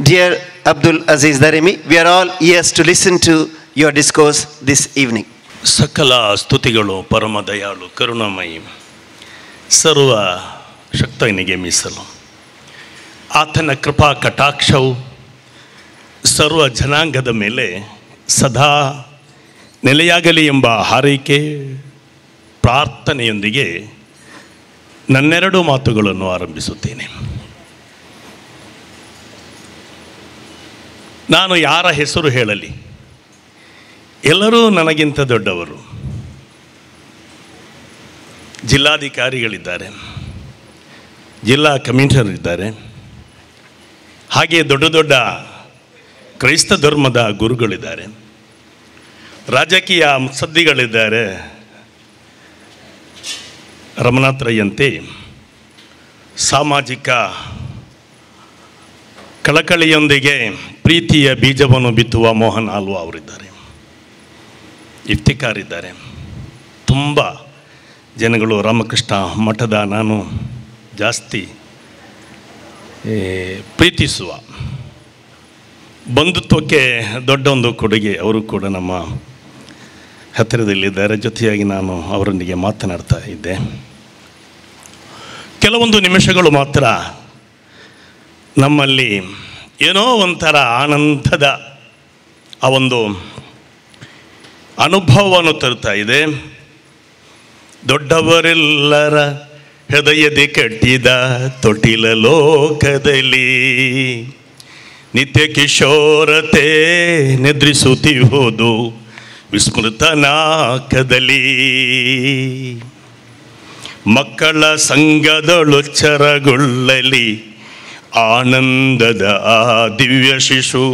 dear Abdul Aziz Darimi, we are all ears to listen to your discourse this evening. ಸಕಲ ಸ್ತುತಿಗಳು ಪರಮ ದಯಾಳು ಕರುಣಾಮಯಿ ಸರ್ವ ಶಕ್ತನಿಗೆ ಮೀಸಲು. ಆತನ ಕೃಪಾ ಕಟಾಕ್ಷವು ಸರ್ವ ಜನಾಂಗದ ಮೇಲೆ ಸದಾ ನೆಲೆಯಾಗಲಿ ಎಂಬ ಹಾರೈಕೆ ಪ್ರಾರ್ಥನೆಯೊಂದಿಗೆ ನನ್ನೆರಡು ಮಾತುಗಳನ್ನು ಆರಂಭಿಸುತ್ತೇನೆ. ನಾನು ಯಾರ ಹೆಸರು ಹೇಳಲಿ? ಎಲ್ಲರೂ ನನಗಿಂತ ದೊಡ್ಡವರು. ಜಿಲ್ಲಾಧಿಕಾರಿಗಳಿದ್ದಾರೆ, ಜಿಲ್ಲಾ ಕಮಿಷನರ್ ಇದ್ದಾರೆ, ಹಾಗೆ ದೊಡ್ಡ ದೊಡ್ಡ ಕ್ರೈಸ್ತ ಧರ್ಮದ ಗುರುಗಳಿದ್ದಾರೆ, ರಾಜಕೀಯ ಮುತ್ಸದ್ದಿಗಳಿದ್ದಾರೆ. ರಮನಾಥ್ ರೈಯಂತೆ ಸಾಮಾಜಿಕ ಕಳಕಳಿಯೊಂದಿಗೆ ಪ್ರೀತಿಯ ಬೀಜವನ್ನು ಬಿತ್ತುವ ಮೋಹನ್ ಆಲ್ವಾ ಅವರಿದ್ದಾರೆ, ಇಫ್ತಿಕಾರ್ ಇದ್ದಾರೆ. ತುಂಬ ಜನಗಳು ರಾಮಕೃಷ್ಣ ಮಠದ ನಾನು ಜಾಸ್ತಿ ಪ್ರೀತಿಸುವ ಬಂಧುತ್ವಕ್ಕೆ ದೊಡ್ಡ ಒಂದು ಕೊಡುಗೆ. ಅವರು ಕೂಡ ನಮ್ಮ ಹತ್ತಿರದಲ್ಲಿದ್ದಾರೆ. ಜೊತೆಯಾಗಿ ನಾನು ಅವರೊಂದಿಗೆ ಮಾತನಾಡ್ತಾ ಇದ್ದೆ. ಕೆಲವೊಂದು ನಿಮಿಷಗಳು ಮಾತ್ರ ನಮ್ಮಲ್ಲಿ ಏನೋ ಒಂಥರ ಆನಂದದ ಆ ಒಂದು ಅನುಭವವನ್ನು ತರ್ತಾ ಇದೆ. ದೊಡ್ಡವರೆಲ್ಲರ ಹೃದಯದಿ ಕಟ್ಟಿದ ತೊಟ್ಟಿಲ ಲೋಕದಲ್ಲಿ ನಿತ್ಯ ಕಿಶೋರತೆ ನಿದ್ರಿಸುತ್ತಿಹುದು ವಿಸ್ಮೃತನಾಕದಲ್ಲಿ. ಮಕ್ಕಳ ಸಂಘದೊಳು ಚರಗೊಳ್ಳಲಿ ಆನಂದದ ಆ ದಿವ್ಯ ಶಿಶು.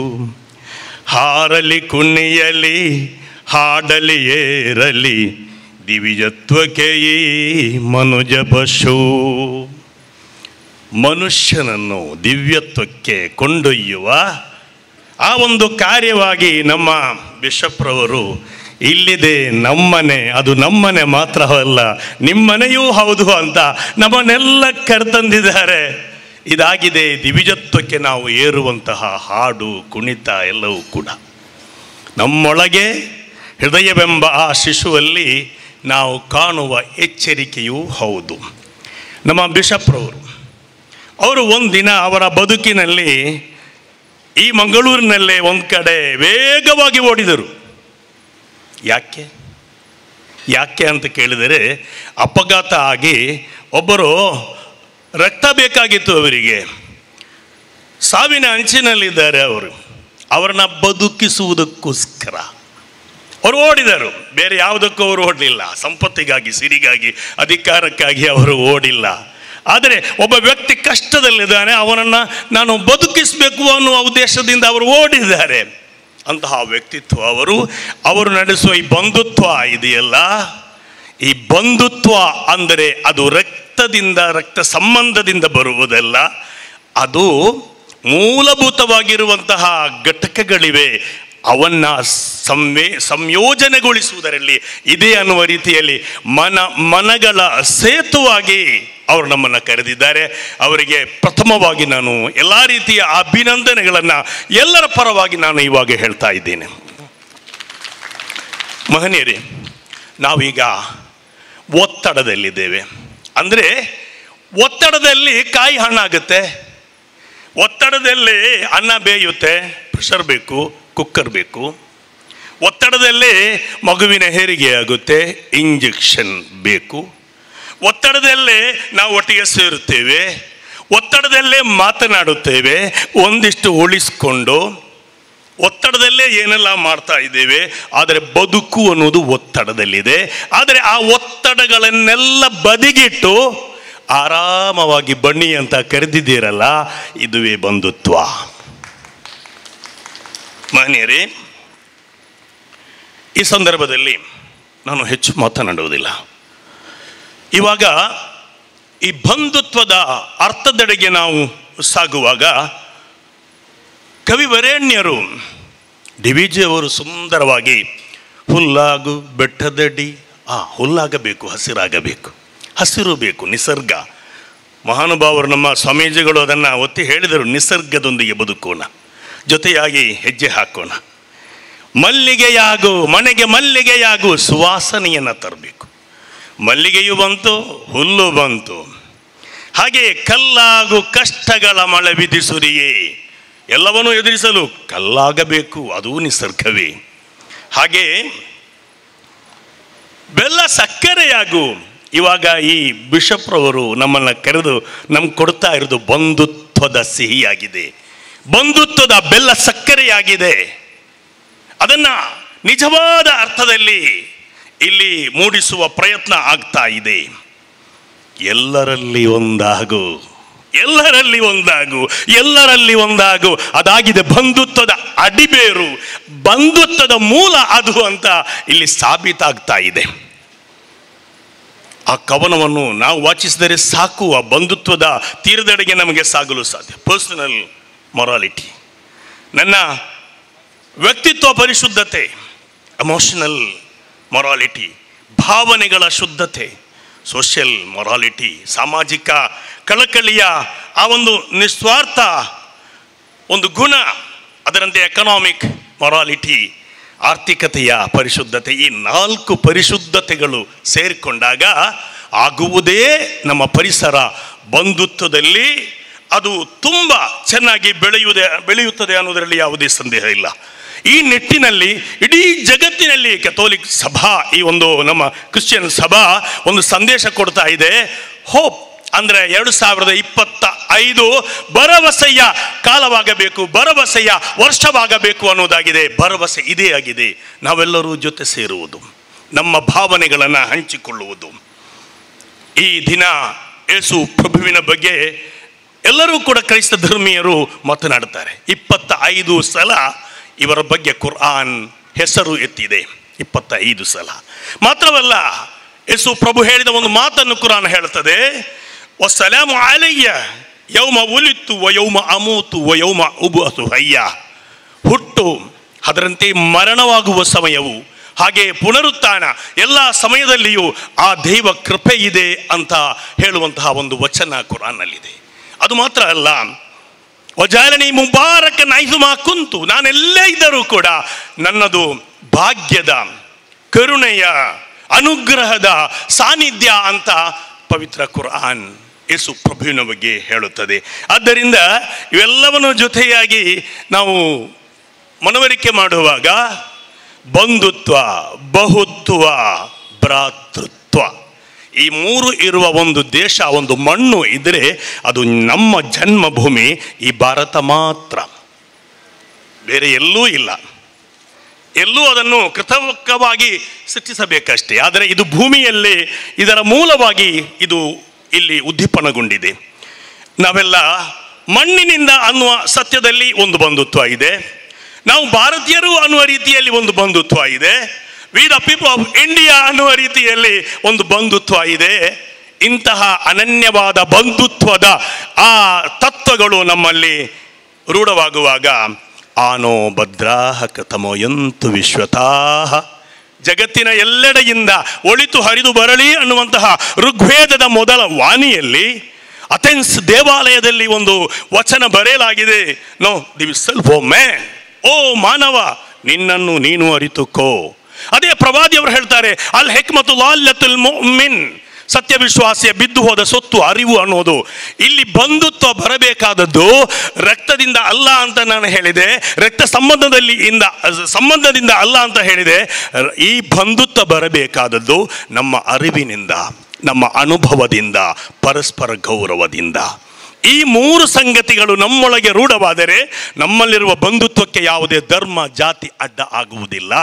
ಹಾರಲಿ ಕುಣಿಯಲಿ ಹಾಡಲಿ ಏರಲಿ ದಿವ್ಯತ್ವಕ್ಕೆ ಈ ಮನುಜ ಪಶು. ಮನುಷ್ಯನನ್ನು ದಿವ್ಯತ್ವಕ್ಕೆ ಕೊಂಡೊಯ್ಯುವ ಆ ಒಂದು ಕಾರ್ಯವಾಗಿ ನಮ್ಮ ಬಿಷಪ್ರವರು ಇಲ್ಲಿದೆ ನಮ್ಮನೆ, ಅದು ನಮ್ಮನೆ ಮಾತ್ರವಲ್ಲ ನಿಮ್ಮನೆಯೂ ಹೌದು ಅಂತ ನಮ್ಮನ್ನೆಲ್ಲ ಕರೆತಂದಿದ್ದಾರೆ. ಇದಾಗಿದೆ ದಿವ್ಯತ್ವಕ್ಕೆ ನಾವು ಏರುವಂತಹ ಹಾಡು ಕುಣಿತ ಎಲ್ಲವೂ ಕೂಡ. ನಮ್ಮೊಳಗೆ ಹೃದಯವೆಂಬ ಆ ಶಿಶುವಲ್ಲಿ ನಾವು ಕಾಣುವ ಎಚ್ಚರಿಕೆಯೂ ಹೌದು. ನಮ್ಮ ಬಿಷಪ್ರವರು ಅವರು ಒಂದಿನ ಅವರ ಬದುಕಿನಲ್ಲಿ ಈ ಮಂಗಳೂರಿನಲ್ಲೇ ಒಂದು ಕಡೆ ವೇಗವಾಗಿ ಓಡಿದರು. ಯಾಕೆ ಅಂತ ಕೇಳಿದರೆ, ಅಪಘಾತ ಆಗಿ ಒಬ್ಬರು ರಕ್ತ ಬೇಕಾಗಿತ್ತು ಅವರಿಗೆ, ಸಾವಿನ ಅಂಚಿನಲ್ಲಿದ್ದಾರೆ ಅವರು. ಅವರನ್ನು ಬದುಕಿಸುವುದಕ್ಕೋಸ್ಕರ ಅವರು ಓಡಿದರು. ಬೇರೆ ಯಾವುದಕ್ಕೂ ಅವರು ಓಡಲಿಲ್ಲ. ಸಂಪತ್ತಿಗಾಗಿ, ಸಿರಿಗಾಗಿ, ಅಧಿಕಾರಕ್ಕಾಗಿ ಅವರು ಓಡಿಲ್ಲ. ಆದರೆ ಒಬ್ಬ ವ್ಯಕ್ತಿ ಕಷ್ಟದಲ್ಲಿದ್ದಾನೆ, ಅವನನ್ನು ನಾನು ಬದುಕಿಸಬೇಕು ಅನ್ನುವ ಉದ್ದೇಶದಿಂದ ಅವರು ಓಡಿದ್ದಾರೆ. ಅಂತಹ ವ್ಯಕ್ತಿತ್ವ ಅವರು ನಡೆಸುವ ಈ ಬಂಧುತ್ವ ಇದೆಯಲ್ಲ, ಈ ಬಂಧುತ್ವ ಅಂದರೆ ಅದು ರಕ್ತ ಸಂಬಂಧದಿಂದ ಬರುವುದಲ್ಲ. ಅದು ಮೂಲಭೂತವಾಗಿರುವಂತಹ ಘಟಕಗಳಿವೆ. ಅವನ್ನು ಸಂಯೋಜನೆಗೊಳಿಸುವುದರಲ್ಲಿ ಇದೆ ಅನ್ನುವ ರೀತಿಯಲ್ಲಿ ಮನಗಳ ಸೇತುವಾಗಿ ಅವರು ನಮ್ಮನ್ನು ಕರೆದಿದ್ದಾರೆ. ಅವರಿಗೆ ಪ್ರಥಮವಾಗಿ ನಾನು ಎಲ್ಲ ರೀತಿಯ ಅಭಿನಂದನೆಗಳನ್ನು ಎಲ್ಲರ ಪರವಾಗಿ ನಾನು ಇವಾಗ ಹೇಳ್ತಾ ಇದ್ದೇನೆ. ಮಹನೀಯರೇ, ನಾವೀಗ ಒತ್ತಡದಲ್ಲಿದ್ದೇವೆ. ಅಂದರೆ ಒತ್ತಡದಲ್ಲಿ ಕಾಯಿ ಹಣ್ಣಾಗುತ್ತೆ, ಒತ್ತಡದಲ್ಲಿ ಅನ್ನ ಬೇಯುತ್ತೆ, ಪ್ರೆಷರ್ ಬೇಕು, ಕುಕ್ಕರ್ ಬೇಕು. ಒತ್ತಡದಲ್ಲೇ ಮಗುವಿನ ಹೆರಿಗೆ ಆಗುತ್ತೆ, ಇಂಜೆಕ್ಷನ್ ಬೇಕು. ಒತ್ತಡದಲ್ಲೇ ನಾವು ಒಟ್ಟಿಗೆ ಸೇರುತ್ತೇವೆ, ಒತ್ತಡದಲ್ಲೇ ಮಾತನಾಡುತ್ತೇವೆ, ಒಂದಿಷ್ಟು ಉಳಿಸ್ಕೊಂಡು ಒತ್ತಡದಲ್ಲೇ ಏನೆಲ್ಲ ಮಾಡ್ತಾ ಇದ್ದೇವೆ. ಆದರೆ ಬದುಕು ಅನ್ನೋದು ಒತ್ತಡದಲ್ಲಿದೆ. ಆದರೆ ಆ ಒತ್ತಡಗಳನ್ನೆಲ್ಲ ಬದಿಗಿಟ್ಟು ಆರಾಮವಾಗಿ ಬನ್ನಿ ಅಂತ ಕರೆದಿದ್ದೀರಲ್ಲ, ಇದುವೇ ಬಂಧುತ್ವ. ಮಹನೀಯರೇ, ಈ ಸಂದರ್ಭದಲ್ಲಿ ನಾನು ಹೆಚ್ಚು ಮಾತನಾಡುವುದಿಲ್ಲ. ಇವಾಗ ಈ ಬಂಧುತ್ವದ ಅರ್ಥದೆಡೆಗೆ ನಾವು ಸಾಗುವಾಗ ಕವಿವರೇಣ್ಯರು ಡಿ.ವಿ.ಜಿ. ಅವರು ಸುಂದರವಾಗಿ ಹುಲ್ಲಾಗು ಬೆಟ್ಟದಡಿ, ಹುಲ್ಲಾಗಬೇಕು, ಹಸಿರಾಗಬೇಕು, ಹಸಿರು ಬೇಕು, ನಿಸರ್ಗ. ಮಹಾನುಭಾವರು ನಮ್ಮ ಸ್ವಾಮೀಜಿಗಳು ಅದನ್ನು ಒತ್ತಿ ಹೇಳಿದರು. ನಿಸರ್ಗದೊಂದಿಗೆ ಬದುಕೋಣ, ಜೊತೆಯಾಗಿ ಹೆಜ್ಜೆ ಹಾಕೋಣ. ಮಲ್ಲಿಗೆಯಾಗು, ಮನೆಗೆ ಮಲ್ಲಿಗೆಯಾಗು, ಸುವಾಸನೆಯನ್ನು ತರಬೇಕು. ಮಲ್ಲಿಗೆಯು ಬಂತು, ಹುಲ್ಲು ಬಂತು. ಹಾಗೆ ಕಲ್ಲಾಗು, ಕಷ್ಟಗಳ ಮಳೆ ವಿಧಿಸುರಿಯೇ, ಎಲ್ಲವನ್ನೂ ಎದುರಿಸಲು ಕಲ್ಲಾಗಬೇಕು, ಅದೂ ನಿಸರ್ಗವೇ. ಹಾಗೆ ಬೆಲ್ಲ ಸಕ್ಕರೆಯಾಗು. ಇವಾಗ ಈ ಬಿಷಪ್ರವರು ನಮ್ಮನ್ನು ಕರೆದು ನಮ್ಗೆ ಕೊಡ್ತಾ ಇರೋದು ಬಂಧುತ್ವದ ಸಿಹಿಯಾಗಿದೆ, ಬಂಧುತ್ವದ ಬೆಲ್ಲ ಸಕ್ಕರೆಯಾಗಿದೆ. ಅದನ್ನು ನಿಜವಾದ ಅರ್ಥದಲ್ಲಿ ಇಲ್ಲಿ ಮೂಡಿಸುವ ಪ್ರಯತ್ನ ಆಗ್ತಾ ಇದೆ. ಎಲ್ಲರಲ್ಲಿ ಒಂದಾಗು, ಎಲ್ಲರಲ್ಲಿ ಒಂದಾಗು, ಎಲ್ಲರಲ್ಲಿ ಒಂದಾಗು. ಅದಾಗಿದೆ ಬಂಧುತ್ವದ ಅಡಿಬೇರು, ಬಂಧುತ್ವದ ಮೂಲ ಅದು ಅಂತ ಇಲ್ಲಿ ಸಾಬೀತಾಗ್ತಾ ಇದೆ. ಆ ಕವನವನ್ನು ನಾವು ವಾಚಿಸಿದರೆ ಸಾಕು, ಆ ಬಂಧುತ್ವದ ತೀರದೆಡೆಗೆ ನಮಗೆ ಸಾಗಲು ಸಾಧ್ಯ. ಪರ್ಸನಲ್ ಮೊರಾಲಿಟಿ, ನನ್ನ ವ್ಯಕ್ತಿತ್ವ ಪರಿಶುದ್ಧತೆ, ಎಮೋಷನಲ್ ಮೊರಾಲಿಟಿ, ಭಾವನೆಗಳ ಶುದ್ಧತೆ, ಸೋಷಿಯಲ್ ಮೊರಾಲಿಟಿ, ಸಾಮಾಜಿಕ ಕಳಕಳಿಯ ಆ ಒಂದು ನಿಸ್ವಾರ್ಥ ಒಂದು ಗುಣ, ಅದರಂತೆ ಎಕನಾಮಿಕ್ ಮೊರಾಲಿಟಿ, ಆರ್ಥಿಕತೆಯ ಪರಿಶುದ್ಧತೆ. ಈ 4 ಪರಿಶುದ್ಧತೆಗಳು ಸೇರಿಕೊಂಡಾಗ ಆಗುವುದೇ ನಮ್ಮ ಪರಿಸರ ಬಂಧುತ್ವದಲ್ಲಿ ಅದು ತುಂಬ ಚೆನ್ನಾಗಿ ಬೆಳೆಯುತ್ತದೆ ಅನ್ನೋದರಲ್ಲಿ ಯಾವುದೇ ಸಂದೇಹ ಇಲ್ಲ. ಈ ನಿಟ್ಟಿನಲ್ಲಿ ಇಡೀ ಜಗತ್ತಿನಲ್ಲಿ ಕೆಥೋಲಿಕ್ ಸಭಾ, ಈ ಒಂದು ನಮ್ಮ ಕ್ರಿಶ್ಚಿಯನ್ ಸಭಾ ಒಂದು ಸಂದೇಶ ಕೊಡ್ತಾ ಇದೆ. ಹೋಪ್ ಅಂದರೆ 2025 ಭರವಸೆಯ ಕಾಲವಾಗಬೇಕು, ಭರವಸೆಯ ವರ್ಷವಾಗಬೇಕು ಅನ್ನೋದಾಗಿದೆ. ಭರವಸೆ ಇದೇ ಆಗಿದೆ. ನಾವೆಲ್ಲರೂ ಜೊತೆ ಸೇರುವುದು, ನಮ್ಮ ಭಾವನೆಗಳನ್ನು ಹಂಚಿಕೊಳ್ಳುವುದು. ಈ ದಿನ ಯೇಸು ಪ್ರಭುವಿನ ಬಗ್ಗೆ ಎಲ್ಲರೂ ಕೂಡ ಕ್ರೈಸ್ತ ಧರ್ಮೀಯರು ಮಾತನಾಡುತ್ತಾರೆ. 25 ಸಲ ಇವರ ಬಗ್ಗೆ ಕುರ್ಆನ್ ಹೆಸರು ಎತ್ತಿದೆ. 25 ಸಲ ಮಾತ್ರವಲ್ಲ, ಯೇಸು ಪ್ರಭು ಹೇಳಿದ ಒಂದು ಮಾತನ್ನು ಕುರಾನ್ ಹೇಳುತ್ತದೆ, ವಸ್ಸಲಾಮು ಅಲಯ್ಯ ಯೌಮ ಉಲಿತ್ತು ವ ಯೌಮ ಅಮೂತು ವ ಯೌಮ ಉಬಅಸು ಹಯ್ಯ. ಹುಟ್ಟು, ಅದರಂತೆ ಮರಣವಾಗುವ ಸಮಯವು, ಹಾಗೆ ಪುನರುತ್ಥಾನ, ಎಲ್ಲ ಸಮಯದಲ್ಲಿಯೂ ಆ ದೈವ ಕೃಪೆ ಇದೆ ಅಂತ ಹೇಳುವಂತಹ ಒಂದು ವಚನ ಕುರಾನ್ನಲ್ಲಿದೆ. ಅದು ಮಾತ್ರ ಅಲ್ಲ, ವಜಾಲನಿ ಮುಬಾರಕ ನೈಸುಮಾ ಕುಂತು, ನಾನೆಲ್ಲೇ ಇದ್ದರೂ ಕೂಡ ನನ್ನದು ಭಾಗ್ಯದ, ಕರುಣೆಯ, ಅನುಗ್ರಹದ ಸಾನ್ನಿಧ್ಯ ಅಂತ ಪವಿತ್ರ ಕುರ್ಆನ್ ಯೇಸು ಪ್ರಭುವಿನ ಬಗ್ಗೆ ಹೇಳುತ್ತದೆ. ಆದ್ದರಿಂದ ಇವೆಲ್ಲವನ್ನು ಜೊತೆಯಾಗಿ ನಾವು ಮನವರಿಕೆ ಮಾಡುವಾಗ ಬಂಧುತ್ವ, ಬಹುತ್ವ, ಭ್ರಾತೃತ್ವ, ಈ 3 ಇರುವ ಒಂದು ದೇಶ, ಒಂದು ಮಣ್ಣು ಇದ್ದರೆ ಅದು ನಮ್ಮ ಜನ್ಮಭೂಮಿ ಈ ಭಾರತ ಮಾತ್ರ, ಬೇರೆ ಎಲ್ಲೂ ಇಲ್ಲ. ಎಲ್ಲೂ ಅದನ್ನು ಕೃತಕವಾಗಿ ಸೃಷ್ಟಿಸಬೇಕಷ್ಟೇ. ಆದರೆ ಇದು ಭೂಮಿಯಲ್ಲಿ ಇದರ ಮೂಲವಾಗಿ ಇದು ಇಲ್ಲಿ ಉದ್ದೀಪನಗೊಂಡಿದೆ. ನಾವೆಲ್ಲ ಮಣ್ಣಿನಿಂದ ಅನ್ನುವ ಸತ್ಯದಲ್ಲಿ ಒಂದು ಬಂಧುತ್ವ ಇದೆ. ನಾವು ಭಾರತೀಯರು ಅನ್ನುವ ರೀತಿಯಲ್ಲಿ ಒಂದು ಬಂಧುತ್ವ ಇದೆ. We the people of India ಅನ್ನುವ ರೀತಿಯಲ್ಲಿ ಒಂದು ಬಂಧುತ್ವ ಇದೆ. ಇಂತಹ ಅನನ್ಯವಾದ ಬಂಧುತ್ವದ ಆ ತತ್ವಗಳು ನಮ್ಮಲ್ಲಿ ರೂಢವಾಗುವಾಗ ಆನೋ ಭದ್ರಾಹ ಕತಮೋ ಯಂತು ವಿಶ್ವತಾಹ, ಜಗತ್ತಿನ ಎಲ್ಲೆಡೆಯಿಂದ ಒಳಿತು ಹರಿದು ಬರಲಿ ಅನ್ನುವಂತಹ ಋಗ್ವೇದದ ಮೊದಲ ವಾಣಿಯಲ್ಲಿ ಅಥೆನ್ಸ್ ದೇವಾಲಯದಲ್ಲಿ ಒಂದು ವಚನ ಬರೆಯಲಾಗಿದೆ. Know the self O man, ಓ ಮಾನವ, ನಿನ್ನನ್ನು ನೀನು ಅರಿತುಕೋ. ಅದೇ ಪ್ರವಾದಿಯವರು ಹೇಳ್ತಾರೆ, ಅಲ್ ಹೆಕ್ಮತು ಲಾಲ್ಲತುಲ್ ಮುಮಿನ್, ಸತ್ಯ ವಿಶ್ವಾಸಿಯ ಬಿದ್ದು ಹೋದ ಸೊತ್ತು ಅರಿವು ಅನ್ನೋದು. ಇಲ್ಲಿ ಬಂಧುತ್ವ ಬರಬೇಕಾದದ್ದು ರಕ್ತದಿಂದ ಅಲ್ಲ ಅಂತ ನಾನು ಹೇಳಿದೆ, ರಕ್ತ ಸಂಬಂಧದಿಂದ ಅಲ್ಲ ಅಂತ ಹೇಳಿದೆ. ಈ ಬಂಧುತ್ವ ಬರಬೇಕಾದದ್ದು ನಮ್ಮ ಅರಿವಿನಿಂದ, ನಮ್ಮ ಅನುಭವದಿಂದ, ಪರಸ್ಪರ ಗೌರವದಿಂದ. ಈ 3 ಸಂಗತಿಗಳು ನಮ್ಮೊಳಗೆ ರೂಢವಾದರೆ ನಮ್ಮಲ್ಲಿರುವ ಬಂಧುತ್ವಕ್ಕೆ ಯಾವುದೇ ಧರ್ಮ ಜಾತಿ ಅಡ್ಡ ಆಗುವುದಿಲ್ಲ,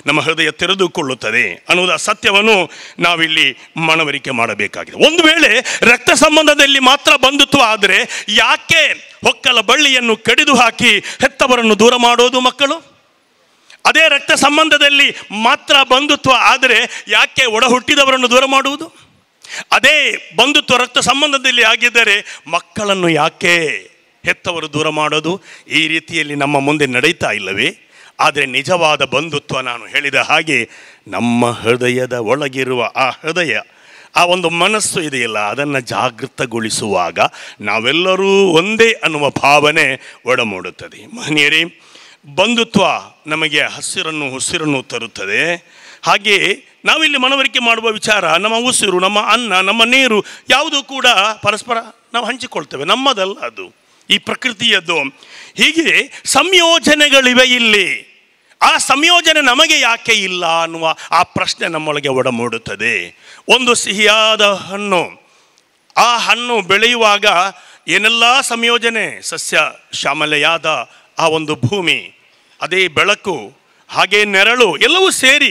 ನಮ್ಮ ಹೃದಯ ತೆರೆದುಕೊಳ್ಳುತ್ತದೆ ಅನ್ನುವುದ ಸತ್ಯವನ್ನು ನಾವಿಲ್ಲಿ ಮನವರಿಕೆ ಮಾಡಬೇಕಾಗಿದೆ. ಒಂದು ವೇಳೆ ರಕ್ತ ಸಂಬಂಧದಲ್ಲಿ ಮಾತ್ರ ಬಂಧುತ್ವ ಆದರೆ ಯಾಕೆ ಹೊಕ್ಕಲ ಬಳ್ಳಿಯನ್ನು ಕಡಿದು ಹಾಕಿ ಹೆತ್ತವರನ್ನು ದೂರ ಮಾಡೋದು ಮಕ್ಕಳು? ಅದೇ ರಕ್ತ ಸಂಬಂಧದಲ್ಲಿ ಮಾತ್ರ ಬಂಧುತ್ವ ಆದರೆ ಯಾಕೆ ಒಡ ಹುಟ್ಟಿದವರನ್ನು ದೂರ ಮಾಡುವುದು? ಅದೇ ಬಂಧುತ್ವ ರಕ್ತ ಸಂಬಂಧದಲ್ಲಿ ಆಗಿದ್ದರೆ ಮಕ್ಕಳನ್ನು ಯಾಕೆ ಹೆತ್ತವರು ದೂರ ಮಾಡೋದು? ಈ ರೀತಿಯಲ್ಲಿ ನಮ್ಮ ಮುಂದೆ ನಡೀತಾ ಇಲ್ಲವೇ? ಆದರೆ ನಿಜವಾದ ಬಂಧುತ್ವ, ನಾನು ಹೇಳಿದ ಹಾಗೆ, ನಮ್ಮ ಹೃದಯದ ಒಳಗಿರುವ ಆ ಹೃದಯ, ಆ ಒಂದು ಮನಸ್ಸು ಇದೆಯಲ್ಲ, ಅದನ್ನು ಜಾಗೃತಗೊಳಿಸುವಾಗ ನಾವೆಲ್ಲರೂ ಒಂದೇ ಅನ್ನುವ ಭಾವನೆ ಒಡಮೂಡುತ್ತದೆ. ಮಹನೀಯರೇ, ಬಂಧುತ್ವ ನಮಗೆ ಉಸಿರನ್ನು ತರುತ್ತದೆ. ಹಾಗೆಯೇ ನಾವಿಲ್ಲಿ ಮನವರಿಕೆ ಮಾಡುವ ವಿಚಾರ, ನಮ್ಮ ಉಸಿರು, ನಮ್ಮ ಅನ್ನ, ನಮ್ಮ ನೀರು ಯಾವುದೂ ಕೂಡ ಪರಸ್ಪರ ನಾವು ಹಂಚಿಕೊಳ್ತೇವೆ, ನಮ್ಮದಲ್ಲ ಅದು, ಈ ಪ್ರಕೃತಿಯದ್ದು. ಹೀಗೆ ಸಂಯೋಜನೆಗಳಿವೆ ಇಲ್ಲಿ. ಆ ಸಂಯೋಜನೆ ನಮಗೆ ಯಾಕೆ ಇಲ್ಲ ಅನ್ನುವ ಆ ಪ್ರಶ್ನೆ ನಮ್ಮೊಳಗೆ ಒಡಮೂಡುತ್ತದೆ. ಒಂದು ಸಿಹಿಯಾದ ಹಣ್ಣು, ಆ ಹಣ್ಣು ಬೆಳೆಯುವಾಗ ಏನೆಲ್ಲ ಸಂಯೋಜನೆ, ಸಸ್ಯ ಶ್ಯಾಮಲೆಯಾದ ಆ ಒಂದು ಭೂಮಿ, ಅದೇ ಬೆಳಕು, ಹಾಗೆ ನೆರಳು ಎಲ್ಲವೂ ಸೇರಿ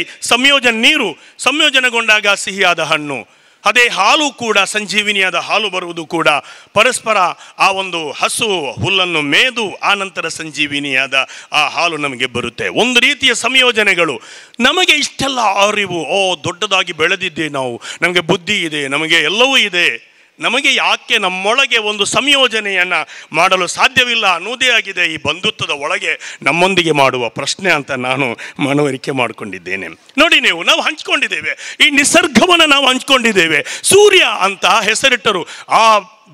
ನೀರು ಸಂಯೋಜನೆಗೊಂಡಾಗ ಸಿಹಿಯಾದ ಹಣ್ಣು. ಅದೇ ಹಾಲು ಕೂಡ, ಸಂಜೀವಿನಿಯಾದ ಹಾಲು ಬರುವುದು ಕೂಡ ಪರಸ್ಪರ ಆ ಒಂದು ಹಸು ಹುಲ್ಲನ್ನು ಮೇದು ಆ ನಂತರ ಸಂಜೀವಿನಿಯಾದ ಆ ಹಾಲು ನಮಗೆ ಬರುತ್ತೆ. ಒಂದು ರೀತಿಯ ಸಂಯೋಜನೆಗಳು. ನಮಗೆ ಇಷ್ಟೆಲ್ಲ ಅರಿವು, ದೊಡ್ಡದಾಗಿ ಬೆಳೆದಿದ್ದೆ ನಾವು, ನಮಗೆ ಬುದ್ಧಿ ಇದೆ, ನಮಗೆ ಎಲ್ಲವೂ ಇದೆ, ನಮಗೆ ಯಾಕೆ ನಮ್ಮೊಳಗೆ ಒಂದು ಸಂಯೋಜನೆಯನ್ನು ಮಾಡಲು ಸಾಧ್ಯವಿಲ್ಲ ಅನ್ನೋದೇ ಆಗಿದೆ ಈ ಬಂಧುತ್ವದ ಒಳಗೆ ನಮ್ಮೊಂದಿಗೆ ಮಾಡುವ ಪ್ರಶ್ನೆ ಅಂತ ನಾನು ಮನವರಿಕೆ ಮಾಡಿಕೊಂಡಿದ್ದೇನೆ. ನೋಡಿ, ನಾವು ಹಂಚ್ಕೊಂಡಿದ್ದೇವೆ, ಈ ನಿಸರ್ಗವನ್ನು ನಾವು ಹಂಚ್ಕೊಂಡಿದ್ದೇವೆ. ಸೂರ್ಯ ಅಂತ ಹೆಸರಿಟ್ಟರು. ಆ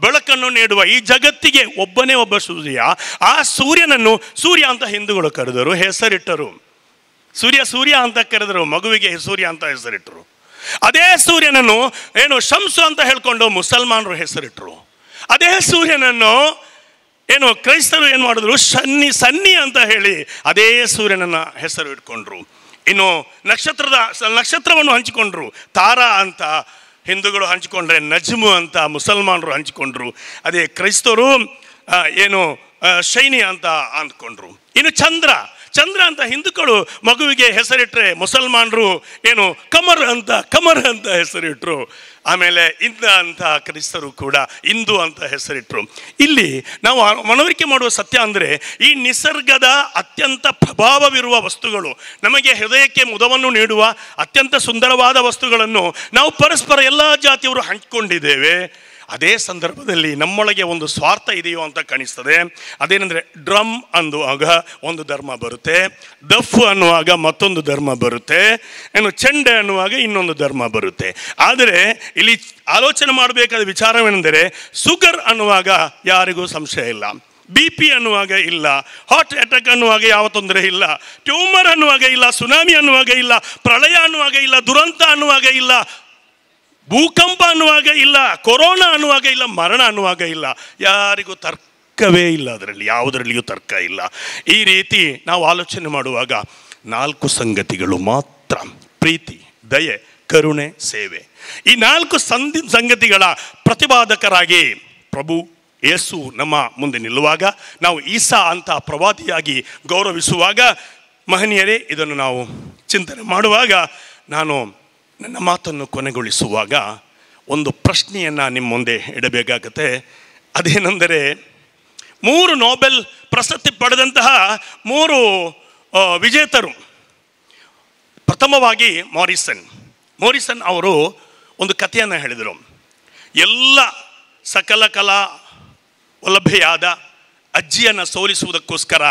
ಬೆಳಕನ್ನು ನೀಡುವ ಈ ಜಗತ್ತಿಗೆ ಒಬ್ಬನೇ ಒಬ್ಬ ಸೂರ್ಯ. ಆ ಸೂರ್ಯನನ್ನು ಸೂರ್ಯ ಅಂತ ಹಿಂದೂಗಳು ಕರೆದರು, ಹೆಸರಿಟ್ಟರು. ಸೂರ್ಯ ಅಂತ ಕರೆದರು, ಮಗುವಿಗೆ ಸೂರ್ಯ ಅಂತ ಹೆಸರಿಟ್ಟರು. ಅದೇ ಸೂರ್ಯನನ್ನು ಶಂಸು ಅಂತ ಹೇಳ್ಕೊಂಡು ಮುಸಲ್ಮಾನರು ಹೆಸರಿಟ್ಟರು. ಅದೇ ಸೂರ್ಯನನ್ನು ಕ್ರೈಸ್ತರು ಏನು ಮಾಡಿದ್ರು, ಸನ್ನಿ ಅಂತ ಹೇಳಿ ಅದೇ ಸೂರ್ಯನನ್ನ ಹೆಸರು ಇಟ್ಕೊಂಡ್ರು. ಇನ್ನು ನಕ್ಷತ್ರವನ್ನು ಹಂಚಿಕೊಂಡ್ರು. ತಾರಾ ಅಂತ ಹಿಂದೂಗಳು ಹಂಚಿಕೊಂಡ್ರೆ, ನಜ್ಮು ಅಂತ ಮುಸಲ್ಮಾನರು ಹಂಚಿಕೊಂಡ್ರು. ಅದೇ ಕ್ರೈಸ್ತರು ಶೈನಿ ಅಂತ ಅಂದ್ಕೊಂಡ್ರು. ಇನ್ನು ಚಂದ್ರ ಅಂತ ಹಿಂದೂಗಳು ಮಗುವಿಗೆ ಹೆಸರಿಟ್ರೆ, ಮುಸಲ್ಮಾನರು ಕಮರ್ ಅಂತ ಹೆಸರಿಟ್ರು. ಆಮೇಲೆ ಇಂದ ಅಂತ ಕ್ರೈಸ್ತರು ಕೂಡ ಇಂದು ಅಂತ ಹೆಸರಿಟ್ರು. ಇಲ್ಲಿ ನಾವು ಮನವರಿಕೆ ಮಾಡುವ ಸತ್ಯ ಅಂದರೆ, ಈ ನಿಸರ್ಗದ ಅತ್ಯಂತ ಪ್ರಭಾವವಿರುವ ವಸ್ತುಗಳು, ನಮಗೆ ಹೃದಯಕ್ಕೆ ಮುದವನ್ನು ನೀಡುವ ಅತ್ಯಂತ ಸುಂದರವಾದ ವಸ್ತುಗಳನ್ನು ನಾವು ಪರಸ್ಪರ ಎಲ್ಲ ಜಾತಿಯವರು ಹಂಚಿಕೊಂಡಿದ್ದೇವೆ. ಅದೇ ಸಂದರ್ಭದಲ್ಲಿ ನಮ್ಮೊಳಗೆ ಒಂದು ಸ್ವಾರ್ಥ ಇದೆಯೋ ಅಂತ ಕಾಣಿಸ್ತದೆ. ಅದೇನೆಂದರೆ, ಡ್ರಮ್ ಅನ್ನುವಾಗ ಒಂದು ಧರ್ಮ ಬರುತ್ತೆ, ದಫ್ ಅನ್ನುವಾಗ ಮತ್ತೊಂದು ಧರ್ಮ ಬರುತ್ತೆ, ಚೆಂಡೆ ಅನ್ನುವಾಗ ಇನ್ನೊಂದು ಧರ್ಮ ಬರುತ್ತೆ. ಆದರೆ ಇಲ್ಲಿ ಆಲೋಚನೆ ಮಾಡಬೇಕಾದ ವಿಚಾರವೇನೆಂದರೆ, ಶುಗರ್ ಅನ್ನುವಾಗ ಯಾರಿಗೂ ಸಂಶಯ ಇಲ್ಲ, BP ಅನ್ನುವಾಗ ಇಲ್ಲ, ಹಾರ್ಟ್ ಅಟ್ಯಾಕ್ ಅನ್ನುವಾಗ ಯಾವ ತೊಂದರೆ ಇಲ್ಲ, ಟ್ಯೂಮರ್ ಅನ್ನುವಾಗ ಇಲ್ಲ, ಸುನಾಮಿ ಅನ್ನುವಾಗ ಇಲ್ಲ, ಪ್ರಳಯ ಅನ್ನುವಾಗ ಇಲ್ಲ, ದುರಂತ ಅನ್ನುವಾಗ ಇಲ್ಲ, ಭೂಕಂಪ ಅನ್ನುವಾಗ ಇಲ್ಲ, ಕೊರೋನಾ ಅನ್ನುವಾಗ ಇಲ್ಲ, ಮರಣ ಅನ್ನುವಾಗ ಇಲ್ಲ. ಯಾರಿಗೂ ತರ್ಕವೇ ಇಲ್ಲ, ಅದರಲ್ಲಿ ಯಾವುದರಲ್ಲಿಯೂ ತರ್ಕ ಇಲ್ಲ. ಈ ರೀತಿ ನಾವು ಆಲೋಚನೆ ಮಾಡುವಾಗ 4 ಸಂಗತಿಗಳು ಮಾತ್ರ: ಪ್ರೀತಿ, ದಯೆ, ಕರುಣೆ, ಸೇವೆ. ಈ 4 ಸಂಗತಿಗಳ ಪ್ರತಿಪಾದಕರಾಗಿ ಪ್ರಭು ಯೇಸು ನಮ್ಮ ಮುಂದೆ ನಿಲ್ಲುವಾಗ, ನಾವು ಈಸಾ ಅಂತ ಪ್ರವಾದಿಯಾಗಿ ಗೌರವಿಸುವಾಗ, ಮಹನೀಯರೇ, ಇದನ್ನು ನಾವು ಚಿಂತನೆ ಮಾಡುವಾಗ, ನಾನು ನನ್ನ ಮಾತನ್ನು ಕೊನೆಗೊಳಿಸುವಾಗ ಒಂದು ಪ್ರಶ್ನೆಯನ್ನು ನಿಮ್ಮ ಮುಂದೆ ಇಡಬೇಕಾಗತ್ತೆ. ಅದೇನೆಂದರೆ, 3 ನೊಬೆಲ್ ಪ್ರಶಸ್ತಿ ಪಡೆದಂತಹ 3 ವಿಜೇತರು. ಪ್ರಥಮವಾಗಿ ಮಾರಿಸನ್ ಅವರು ಒಂದು ಕಥೆಯನ್ನು ಹೇಳಿದರು. ಎಲ್ಲ ಸಕಲ ಕಲಾ ವಲ್ಲಭೆಯಾದ ಅಜ್ಜಿಯನ್ನು ಸೋಲಿಸುವುದಕ್ಕೋಸ್ಕರ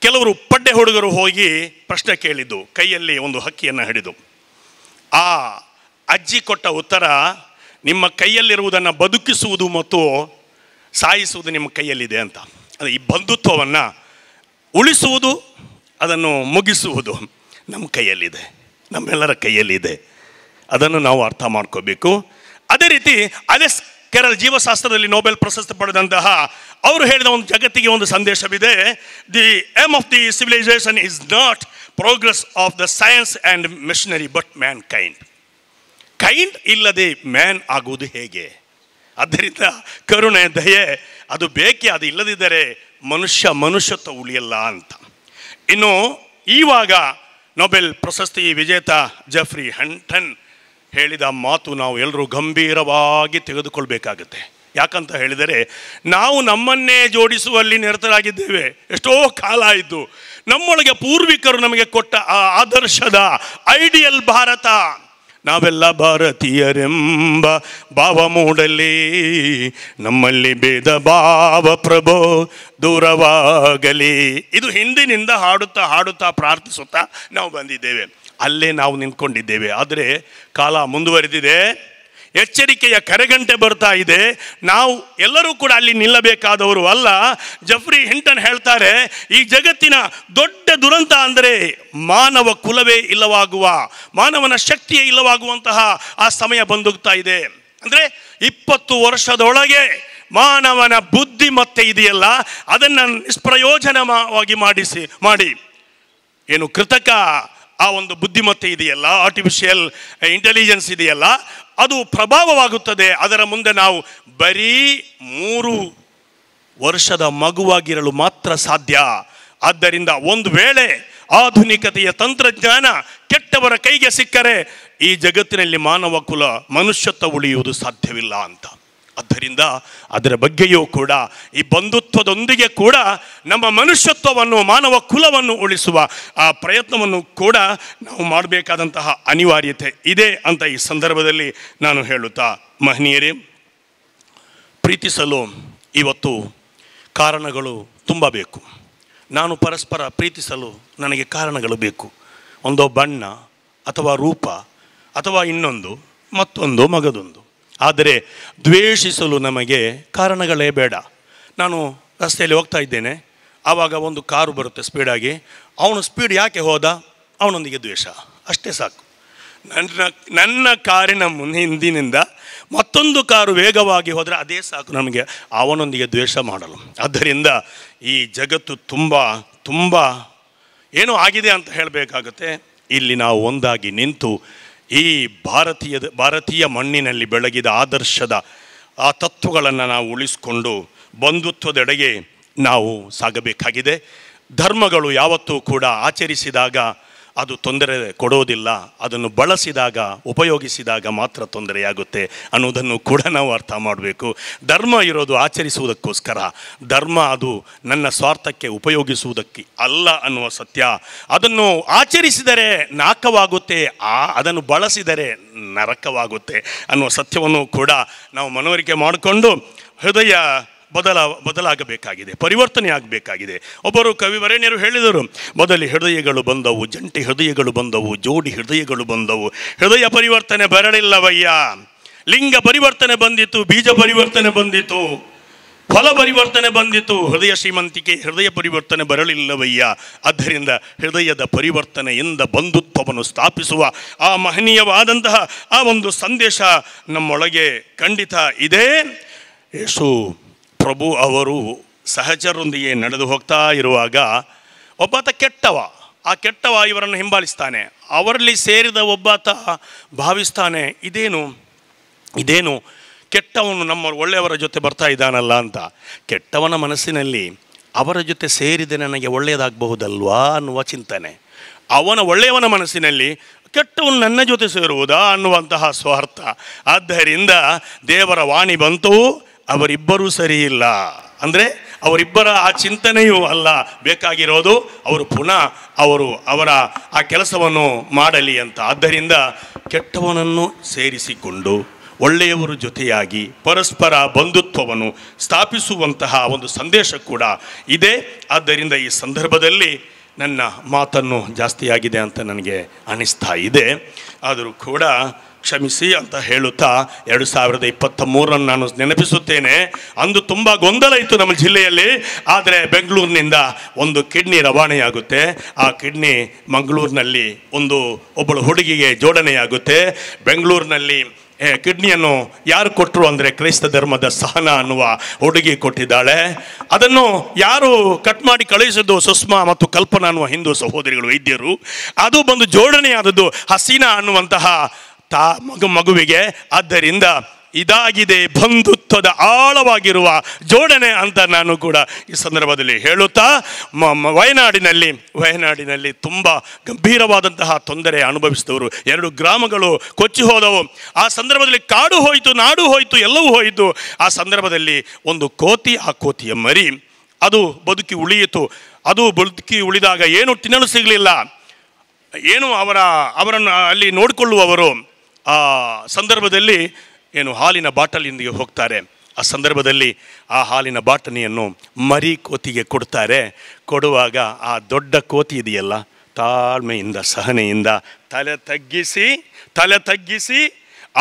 ಕೆಲವರು ಪಡ್ಡೆ ಹುಡುಗರು ಹೋಗಿ ಪ್ರಶ್ನೆ ಕೇಳಿದ್ದು, ಕೈಯಲ್ಲಿ ಒಂದು ಹಕ್ಕಿಯನ್ನು ಹಿಡಿದು. ಆ ಅಜ್ಜಿ ಕೊಟ್ಟ ಉತ್ತರ, ನಿಮ್ಮ ಕೈಯಲ್ಲಿರುವುದನ್ನು ಬದುಕಿಸುವುದು ಮತ್ತು ಸಾಯಿಸುವುದು ನಿಮ್ಮ ಕೈಯಲ್ಲಿದೆ ಅಂತ. ಅದು ಈ ಬಂಧುತ್ವವನ್ನು ಉಳಿಸುವುದು, ಅದನ್ನು ಮುಗಿಸುವುದು ನಮ್ಮ ಕೈಯಲ್ಲಿದೆ, ನಮ್ಮೆಲ್ಲರ ಕೈಯಲ್ಲಿದೆ. ಅದನ್ನು ನಾವು ಅರ್ಥ ಮಾಡ್ಕೋಬೇಕು. ಅದೇ ರೀತಿ ಅಲೆಕ್ಸ್ ಕೆರಲ್ ಜೀವಶಾಸ್ತ್ರದಲ್ಲಿ ನೊಬೆಲ್ ಪ್ರಶಸ್ತಿ ಪಡೆದಂತಹ ಅವರು ಹೇಳಿದ ಒಂದು ಜಗತ್ತಿಗೆ ಒಂದು ಸಂದೇಶವಿದೆ. The aim of the civilization is not progress of the science and missionary but mankind ಇಲ್ಲದೆ ಮ್ಯಾನ್ ಆಗುವುದು ಹೇಗೆ? ಆದ್ದರಿಂದ ಕರುಣೆ, ದಯೆ ಅದು ಬೇಕೇ, ಅದು ಇಲ್ಲದಿದ್ದರೆ ಮನುಷ್ಯತ್ವ ಉಳಿಯಲ್ಲ ಅಂತ. ಇನ್ನು ಈವಾಗ ನೊಬೆಲ್ ಪ್ರಶಸ್ತಿ ವಿಜೇತ ಜೆಫ್ರಿ ಹಂಟನ್ ಹೇಳಿದ ಮಾತು ನಾವು ಎಲ್ಲರೂ ಗಂಭೀರವಾಗಿ ತೆಗೆದುಕೊಳ್ಬೇಕಾಗತ್ತೆ. ಯಾಕಂತ ಹೇಳಿದರೆ, ನಾವು ನಮ್ಮನ್ನೇ ಜೋಡಿಸುವಲ್ಲಿ ನಿರತರಾಗಿದ್ದೇವೆ. ಎಷ್ಟೋ ಕಾಲ ಆಯಿತು. ನಮ್ಮೊಳಗೆ ಪೂರ್ವಿಕರು ನಮಗೆ ಕೊಟ್ಟ ಆ ಆದರ್ಶದ ಐಡಿಯಲ್ ಭಾರತ, ನಾವೆಲ್ಲ ಭಾರತೀಯರೆಂಬ ಭಾವ ಮೂಡಲಿ, ನಮ್ಮಲ್ಲಿ ಭೇದ ಭಾವ ಪ್ರಭೋ ದೂರವಾಗಲಿ. ಇದು ಹಿಂದಿನಿಂದ ಹಾಡುತ್ತಾ ಪ್ರಾರ್ಥಿಸುತ್ತಾ ನಾವು ಬಂದಿದ್ದೇವೆ. ಅಲ್ಲೇ ನಾವು ನಿಂತ್ಕೊಂಡಿದ್ದೇವೆ. ಆದರೆ ಕಾಲ ಮುಂದುವರೆದಿದೆ, ಎಚ್ಚರಿಕೆಯ ಕರೆಗಂಟೆ ಬರ್ತಾ ಇದೆ. ನಾವು ಎಲ್ಲರೂ ಕೂಡ ಅಲ್ಲಿ ನಿಲ್ಲಬೇಕಾದವರು ಅಲ್ಲ. ಜೆಫ್ರಿ ಹಿಂಟನ್ ಹೇಳ್ತಾರೆ, ಈ ಜಗತ್ತಿನ ದೊಡ್ಡ ದುರಂತ ಅಂದರೆ ಮಾನವ ಕುಲವೇ ಇಲ್ಲವಾಗುವ, ಮಾನವನ ಶಕ್ತಿಯೇ ಇಲ್ಲವಾಗುವಂತಹ ಆ ಸಮಯ ಬಂದೋಗ್ತಾ ಇದೆ. ಅಂದರೆ 20 ವರ್ಷದೊಳಗೆ ಮಾನವನ ಬುದ್ಧಿ ಮತ್ತೆ ಇದೆಯಲ್ಲ, ಅದನ್ನು ನಿಷ್ಪ್ರಯೋಜನವಾಗಿ ಮಾಡಿ ಏನು ಕೃತಕ ಆ ಒಂದು ಬುದ್ಧಿಮತ್ತೆ ಇದೆಯಲ್ಲ, ಆರ್ಟಿಫಿಷಿಯಲ್ ಇಂಟೆಲಿಜೆನ್ಸ್ ಇದೆಯಲ್ಲ, ಅದು ಪ್ರಭಾವವಾಗುತ್ತದೆ. ಅದರ ಮುಂದೆ ನಾವು ಬರೀ 3 ವರ್ಷದ ಮಗುವಾಗಿರಲು ಮಾತ್ರ ಸಾಧ್ಯ. ಆದ್ದರಿಂದ ಒಂದು ವೇಳೆ ಆಧುನಿಕತೆಯ ತಂತ್ರಜ್ಞಾನ ಕೆಟ್ಟವರ ಕೈಗೆ ಸಿಕ್ಕರೆ ಈ ಜಗತ್ತಿನಲ್ಲಿ ಮಾನವ ಕುಲ, ಮನುಷ್ಯತ್ವ ಉಳಿಯುವುದು ಸಾಧ್ಯವಿಲ್ಲ ಅಂತ. ಆದ್ದರಿಂದ ಅದರ ಬಗ್ಗೆಯೂ ಕೂಡ ಈ ಬಂಧುತ್ವದೊಂದಿಗೆ ಕೂಡ ನಮ್ಮ ಮನುಷ್ಯತ್ವವನ್ನು, ಮಾನವ ಕುಲವನ್ನು ಉಳಿಸುವ ಆ ಪ್ರಯತ್ನವನ್ನು ಕೂಡ ನಾವು ಮಾಡಬೇಕಾದಂತಹ ಅನಿವಾರ್ಯತೆ ಇದೆ ಅಂತ ಈ ಸಂದರ್ಭದಲ್ಲಿ ನಾನು ಹೇಳುತ್ತಾ, ಮಹನೀಯರೇ, ಪ್ರೀತಿಸಲು ಇವತ್ತು ಕಾರಣಗಳು ತುಂಬ ಬೇಕು. ನಾನು ಪರಸ್ಪರ ಪ್ರೀತಿಸಲು ನನಗೆ ಕಾರಣಗಳು ಬೇಕು. ಒಂದೋ ಬಣ್ಣ ಅಥವಾ ರೂಪ ಅಥವಾ ಇನ್ನೊಂದು ಮತ್ತೊಂದು ಮಗದೊಂದು. ಆದರೆ ದ್ವೇಷಿಸಲು ನಮಗೆ ಕಾರಣಗಳೇ ಬೇಡ. ನಾನು ರಸ್ತೆಯಲ್ಲಿ ಹೋಗ್ತಾ ಇದ್ದೇನೆ, ಆವಾಗ ಒಂದು ಕಾರು ಬರುತ್ತೆ ಸ್ಪೀಡಾಗಿ. ಅವನು ಸ್ಪೀಡ್ ಯಾಕೆ ಹೋದ? ಅವನೊಂದಿಗೆ ದ್ವೇಷ, ಅಷ್ಟೇ ಸಾಕು. ನನ್ನ ಕಾರಿನ ಹಿಂದಿನಿಂದ ಮತ್ತೊಂದು ಕಾರು ವೇಗವಾಗಿ ಹೋದರೆ ಅದೇ ಸಾಕು ನಮಗೆ ಅವನೊಂದಿಗೆ ದ್ವೇಷ ಮಾಡಲು. ಆದ್ದರಿಂದ ಈ ಜಗತ್ತು ತುಂಬ ಏನೋ ಆಗಿದೆ ಅಂತ ಹೇಳಬೇಕಾಗುತ್ತೆ. ಇಲ್ಲಿ ನಾವು ಒಂದಾಗಿ ನಿಂತು ಈ ಭಾರತೀಯ ಮಣ್ಣಿನಲ್ಲಿ ಬೆಳಗಿದ ಆದರ್ಶದ ಆ ತತ್ವಗಳನ್ನು ನಾವು ಉಳಿಸಿಕೊಂಡು ಬಂಧುತ್ವದೆಡೆಗೆ ನಾವು ಸಾಗಬೇಕಾಗಿದೆ. ಧರ್ಮಗಳು ಯಾವತ್ತೂ ಕೂಡ ಆಚರಿಸಿದಾಗ ಅದು ತೊಂದರೆ ಕೊಡೋದಿಲ್ಲ, ಅದನ್ನು ಬಳಸಿದಾಗ, ಉಪಯೋಗಿಸಿದಾಗ ಮಾತ್ರ ತೊಂದರೆಯಾಗುತ್ತೆ ಅನ್ನೋದನ್ನು ಕೂಡ ನಾವು ಅರ್ಥ ಮಾಡಬೇಕು. ಧರ್ಮ ಇರೋದು ಆಚರಿಸುವುದಕ್ಕೋಸ್ಕರ, ಧರ್ಮ ಅದು ನನ್ನ ಸ್ವಾರ್ಥಕ್ಕೆ ಉಪಯೋಗಿಸುವುದಕ್ಕೆ ಅಲ್ಲ ಅನ್ನುವ ಸತ್ಯ. ಅದನ್ನು ಆಚರಿಸಿದರೆ ನಾಕವಾಗುತ್ತೆ, ಅದನ್ನು ಬಳಸಿದರೆ ನರಕವಾಗುತ್ತೆ ಅನ್ನುವ ಸತ್ಯವನ್ನು ಕೂಡ ನಾವು ಮನವರಿಕೆ ಮಾಡಿಕೊಂಡು ಹೃದಯ ಬದಲಾಗಬೇಕಾಗಿದೆ, ಪರಿವರ್ತನೆ ಆಗಬೇಕಾಗಿದೆ. ಒಬ್ಬರು ಕವಿವರೇಣ್ಯರು ಹೇಳಿದರು, ಮೊದಲು ಹೃದಯಗಳು ಬಂದವು, ಜಂಟಿ ಹೃದಯಗಳು ಬಂದವು, ಜೋಡಿ ಹೃದಯಗಳು ಬಂದವು. ಹೃದಯ ಪರಿವರ್ತನೆ ಬರಲಿಲ್ಲವಯ್ಯ. ಲಿಂಗ ಪರಿವರ್ತನೆ ಬಂದಿತು, ಬೀಜ ಪರಿವರ್ತನೆ ಬಂದಿತು, ಫಲ ಪರಿವರ್ತನೆ ಬಂದಿತು, ಹೃದಯ ಶ್ರೀಮಂತಿಕೆ, ಹೃದಯ ಪರಿವರ್ತನೆ ಬರಲಿಲ್ಲವಯ್ಯ. ಆದ್ದರಿಂದ ಹೃದಯದ ಪರಿವರ್ತನೆಯಿಂದ ಬಂಧುತ್ವವನ್ನು ಸ್ಥಾಪಿಸುವ ಆ ಮಹನೀಯವಾದಂತಹ ಆ ಒಂದು ಸಂದೇಶ ನಮ್ಮೊಳಗೆ ಖಂಡಿತ ಇದೆ. ಯೇಸು ಪ್ರಭು ಅವರು ಸಹಚರರೊಂದಿಗೆ ನಡೆದು ಹೋಗ್ತಾ ಇರುವಾಗ ಒಬ್ಬಾತ ಕೆಟ್ಟವ, ಆ ಕೆಟ್ಟವ ಇವರನ್ನು ಹಿಂಬಾಲಿಸ್ತಾನೆ. ಅವರಲ್ಲಿ ಸೇರಿದ ಒಬ್ಬಾತ ಭಾವಿಸ್ತಾನೆ, ಇದೇನು ಕೆಟ್ಟವನು ನಮ್ಮ ಒಳ್ಳೆಯವರ ಜೊತೆ ಬರ್ತಾ ಇದ್ದಾನಲ್ಲ ಅಂತ. ಕೆಟ್ಟವನ ಮನಸ್ಸಿನಲ್ಲಿ ಅವರ ಜೊತೆ ಸೇರಿದೆ ನನಗೆ ಒಳ್ಳೆಯದಾಗಬಹುದಲ್ವಾ ಅನ್ನುವ ಚಿಂತನೆ. ಅವನ ಒಳ್ಳೆಯವನ ಮನಸ್ಸಿನಲ್ಲಿ ಕೆಟ್ಟವನು ನನ್ನ ಜೊತೆ ಸೇರುವುದಾ ಅನ್ನುವಂತಹ ಸ್ವಾರ್ಥ. ಆದ್ದರಿಂದ ದೇವರ ವಾಣಿ ಬಂತು, ಅವರಿಬ್ಬರೂ ಸರಿ ಇಲ್ಲ ಅಂದರೆ ಅವರಿಬ್ಬರ ಆ ಚಿಂತನೆಯೂ ಅಲ್ಲ ಬೇಕಾಗಿರೋದು, ಅವರು ಪುನಃ ಅವರ ಆ ಕೆಲಸವನ್ನು ಮಾಡಲಿ ಅಂತ. ಆದ್ದರಿಂದ ಕೆಟ್ಟವನನ್ನು ಸೇರಿಸಿಕೊಂಡು ಒಳ್ಳೆಯವರು ಜೊತೆಯಾಗಿ ಪರಸ್ಪರ ಬಂಧುತ್ವವನ್ನು ಸ್ಥಾಪಿಸುವಂತಹ ಒಂದು ಸಂದೇಶ ಕೂಡ ಇದೆ. ಆದ್ದರಿಂದ ಈ ಸಂದರ್ಭದಲ್ಲಿ ನನ್ನ ಮಾತನ್ನು ಜಾಸ್ತಿಯಾಗಿದೆ ಅಂತ ನನಗೆ ಅನಿಸ್ತಾ ಇದೆ. ಆದರೂ ಕೂಡ ಕ್ಷಮಿಸಿ ಅಂತ ಹೇಳುತ್ತಾ 2023 ನಾನು ನೆನಪಿಸುತ್ತೇನೆ. ಅಂದು ತುಂಬ ಗೊಂದಲ ಇತ್ತು ನಮ್ಮ ಜಿಲ್ಲೆಯಲ್ಲಿ. ಆದರೆ ಬೆಂಗಳೂರಿನಿಂದ ಒಂದು ಕಿಡ್ನಿ ರವಾನೆಯಾಗುತ್ತೆ. ಆ ಕಿಡ್ನಿ ಮಂಗಳೂರಿನಲ್ಲಿ ಒಬ್ಬಳು ಹುಡುಗಿಗೆ ಜೋಡಣೆಯಾಗುತ್ತೆ. ಬೆಂಗಳೂರಿನಲ್ಲಿ ಕಿಡ್ನಿಯನ್ನು ಯಾರು ಕೊಟ್ಟರು ಅಂದರೆ ಕ್ರೈಸ್ತ ಧರ್ಮದ ಸಹನ ಅನ್ನುವ ಹುಡುಗಿ ಕೊಟ್ಟಿದ್ದಾಳೆ. ಅದನ್ನು ಯಾರು ಕಟ್ ಮಾಡಿ ಕಳುಹಿಸಿದ್ದು? ಸುಷ್ಮಾ ಮತ್ತು ಕಲ್ಪನಾ ಅನ್ನುವ ಹಿಂದೂ ಸಹೋದರಿಗಳು, ವೈದ್ಯರು. ಅದು ಬಂದು ಜೋಡಣೆಯಾದದ್ದು ಹಸೀನಾ ಅನ್ನುವಂತಹ ಮಗುವಿಗೆ. ಆದ್ದರಿಂದ ಇದಾಗಿದೆ ಬಂಧುತ್ವದ ಆಳವಾಗಿರುವ ಜೋಡಣೆ ಅಂತ ನಾನು ಕೂಡ ಈ ಸಂದರ್ಭದಲ್ಲಿ ಹೇಳುತ್ತಾ, ವಯನಾಡಿನಲ್ಲಿ ತುಂಬ ಗಂಭೀರವಾದಂತಹ ತೊಂದರೆ ಅನುಭವಿಸಿದವರು 2 ಗ್ರಾಮಗಳು ಕೊಚ್ಚಿ ಹೋದವು. ಆ ಸಂದರ್ಭದಲ್ಲಿ ಕಾಡು ಹೋಯಿತು, ನಾಡು ಹೋಯಿತು, ಎಲ್ಲವೂ ಹೋಯಿತು. ಆ ಸಂದರ್ಭದಲ್ಲಿ ಒಂದು ಕೋತಿ, ಆ ಕೋತಿಯ ಮರಿ ಅದು ಬದುಕಿ ಉಳಿಯಿತು. ಅದು ಬದುಕಿ ಉಳಿದಾಗ ಏನು ತಿನ್ನಲು ಸಿಗಲಿಲ್ಲ, ಏನು ಅವರನ್ನು ಅಲ್ಲಿ ನೋಡಿಕೊಳ್ಳುವವರು ಆ ಸಂದರ್ಭದಲ್ಲಿ ಹಾಲಿನ ಬಾಟಲಿಯೊಂದಿಗೆ ಹೋಗ್ತಾರೆ. ಆ ಸಂದರ್ಭದಲ್ಲಿ ಆ ಹಾಲಿನ ಬಾಟಲಿಯನ್ನು ಮರಿ ಕೋತಿಗೆ ಕೊಡ್ತಾರೆ. ಕೊಡುವಾಗ ಆ ದೊಡ್ಡ ಕೋತಿ ಇದೆಯಲ್ಲ, ತಾಳ್ಮೆಯಿಂದ ಸಹನೆಯಿಂದ ತಲೆ ತಗ್ಗಿಸಿ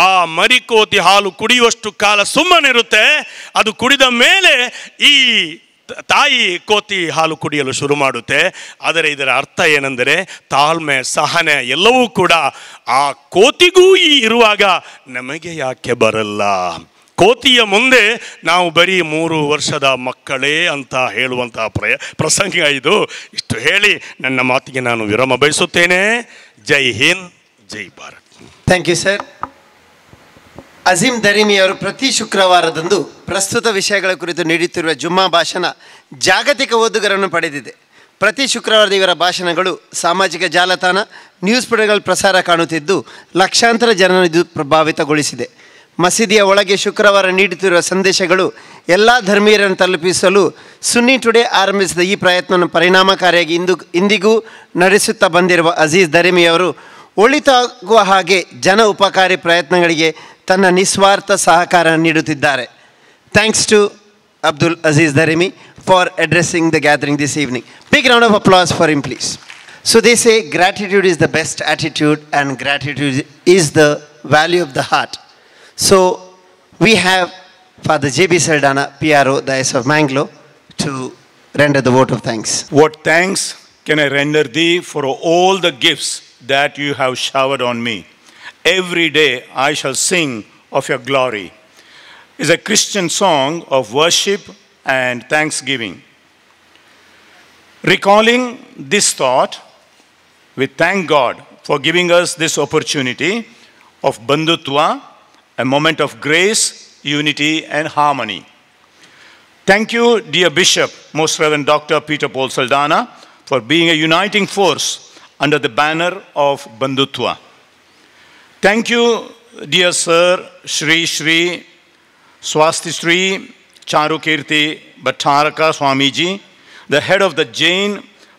ಆ ಮರಿ ಕೋತಿ ಹಾಲು ಕುಡಿಯುವಷ್ಟು ಕಾಲ ಸುಮ್ಮನಿರುತ್ತೆ. ಅದು ಕುಡಿದ ಮೇಲೆ ಈ ತಾಯಿ ಕೋತಿ ಹಾಲು ಕುಡಿಯಲು ಶುರು ಮಾಡುತ್ತೆ. ಆದರೆ ಇದರ ಅರ್ಥ ಏನೆಂದರೆ ತಾಳ್ಮೆ, ಸಹನೆ ಎಲ್ಲವೂ ಕೂಡ ಆ ಕೋತಿಗೂ ಇರುವಾಗ ನಮಗೆ ಯಾಕೆ ಬರಲ್ಲ? ಕೋತಿಯ ಮುಂದೆ ನಾವು ಬರೀ 3 ವರ್ಷದ ಮಕ್ಕಳೇ ಅಂತ ಹೇಳುವಂತಹ ಪ್ರಸಂಗ ಇದು. ಇಷ್ಟು ಹೇಳಿ ನನ್ನ ಮಾತಿಗೆ ನಾನು ವಿರಾಮ ಬಯಸುತ್ತೇನೆ. ಜೈ ಹಿಂದ್, ಜೈ Bharat. Thank you sir. Azeem Darimi ಅವರು ಪ್ರತಿ ಶುಕ್ರವಾರದಂದು ಪ್ರಸ್ತುತ ವಿಷಯಗಳ ಕುರಿತು ನೀಡುತ್ತಿರುವ ಜುಮ್ಮಾ ಭಾಷಣ ಜಾಗತಿಕ ಓದುಗರನ್ನು ಪಡೆದಿದೆ. ಪ್ರತಿ ಶುಕ್ರವಾರದ ಇವರ ಭಾಷಣಗಳು ಸಾಮಾಜಿಕ ಜಾಲತಾಣ, ನ್ಯೂಸ್ ಪುಟಗಳ ಪ್ರಸಾರ ಕಾಣುತ್ತಿದ್ದು ಲಕ್ಷಾಂತರ ಜನರನ್ನು ಇದು ಪ್ರಭಾವಿತಗೊಳಿಸಿದೆ. ಮಸೀದಿಯ ಒಳಗೆ ಶುಕ್ರವಾರ ನೀಡುತ್ತಿರುವ ಸಂದೇಶಗಳು ಎಲ್ಲ ಧರ್ಮೀಯರನ್ನು ತಲುಪಿಸಲು ಸುನ್ನಿ ಟುಡೇ ಆರಂಭಿಸಿದ ಈ ಪ್ರಯತ್ನವನ್ನು ಪರಿಣಾಮಕಾರಿಯಾಗಿ ಇಂದಿಗೂ ನಡೆಸುತ್ತಾ ಬಂದಿರುವ ಅಜೀಜ್ ದರಿಮಿಯವರು ಒಳಿತಾಗುವ ಹಾಗೆ ಜನ ಉಪಕಾರಿ ಪ್ರಯತ್ನಗಳಿಗೆ ತನ್ನ ನಿಸ್ವಾರ್ಥ ಸಹಕಾರ ನೀಡುತ್ತಿದ್ದಾರೆ. Thanks to Abdul Aziz Darimi for addressing the gathering this evening. Big round of applause for him, please. So they say gratitude is the best attitude and gratitude is the value of the heart. So we have Father J.B. Saldana, PRO, Diocese of Mangalore, to render the vote of thanks. What thanks can I render thee for all the gifts that you have showered on me? Every day I shall sing of your glory. Is a Christian song of worship and thanksgiving. Recalling this thought, we thank God for giving us this opportunity of Bandhutva, a moment of grace, unity and harmony. Thank you, dear Bishop, Most Reverend Dr. Peter Paul Saldana, for being a uniting force under the banner of Bandhutva. Thank you, dear Sir Shri Swasti Sri Charukirti Bhattaraka Swamiji, the head of the Jain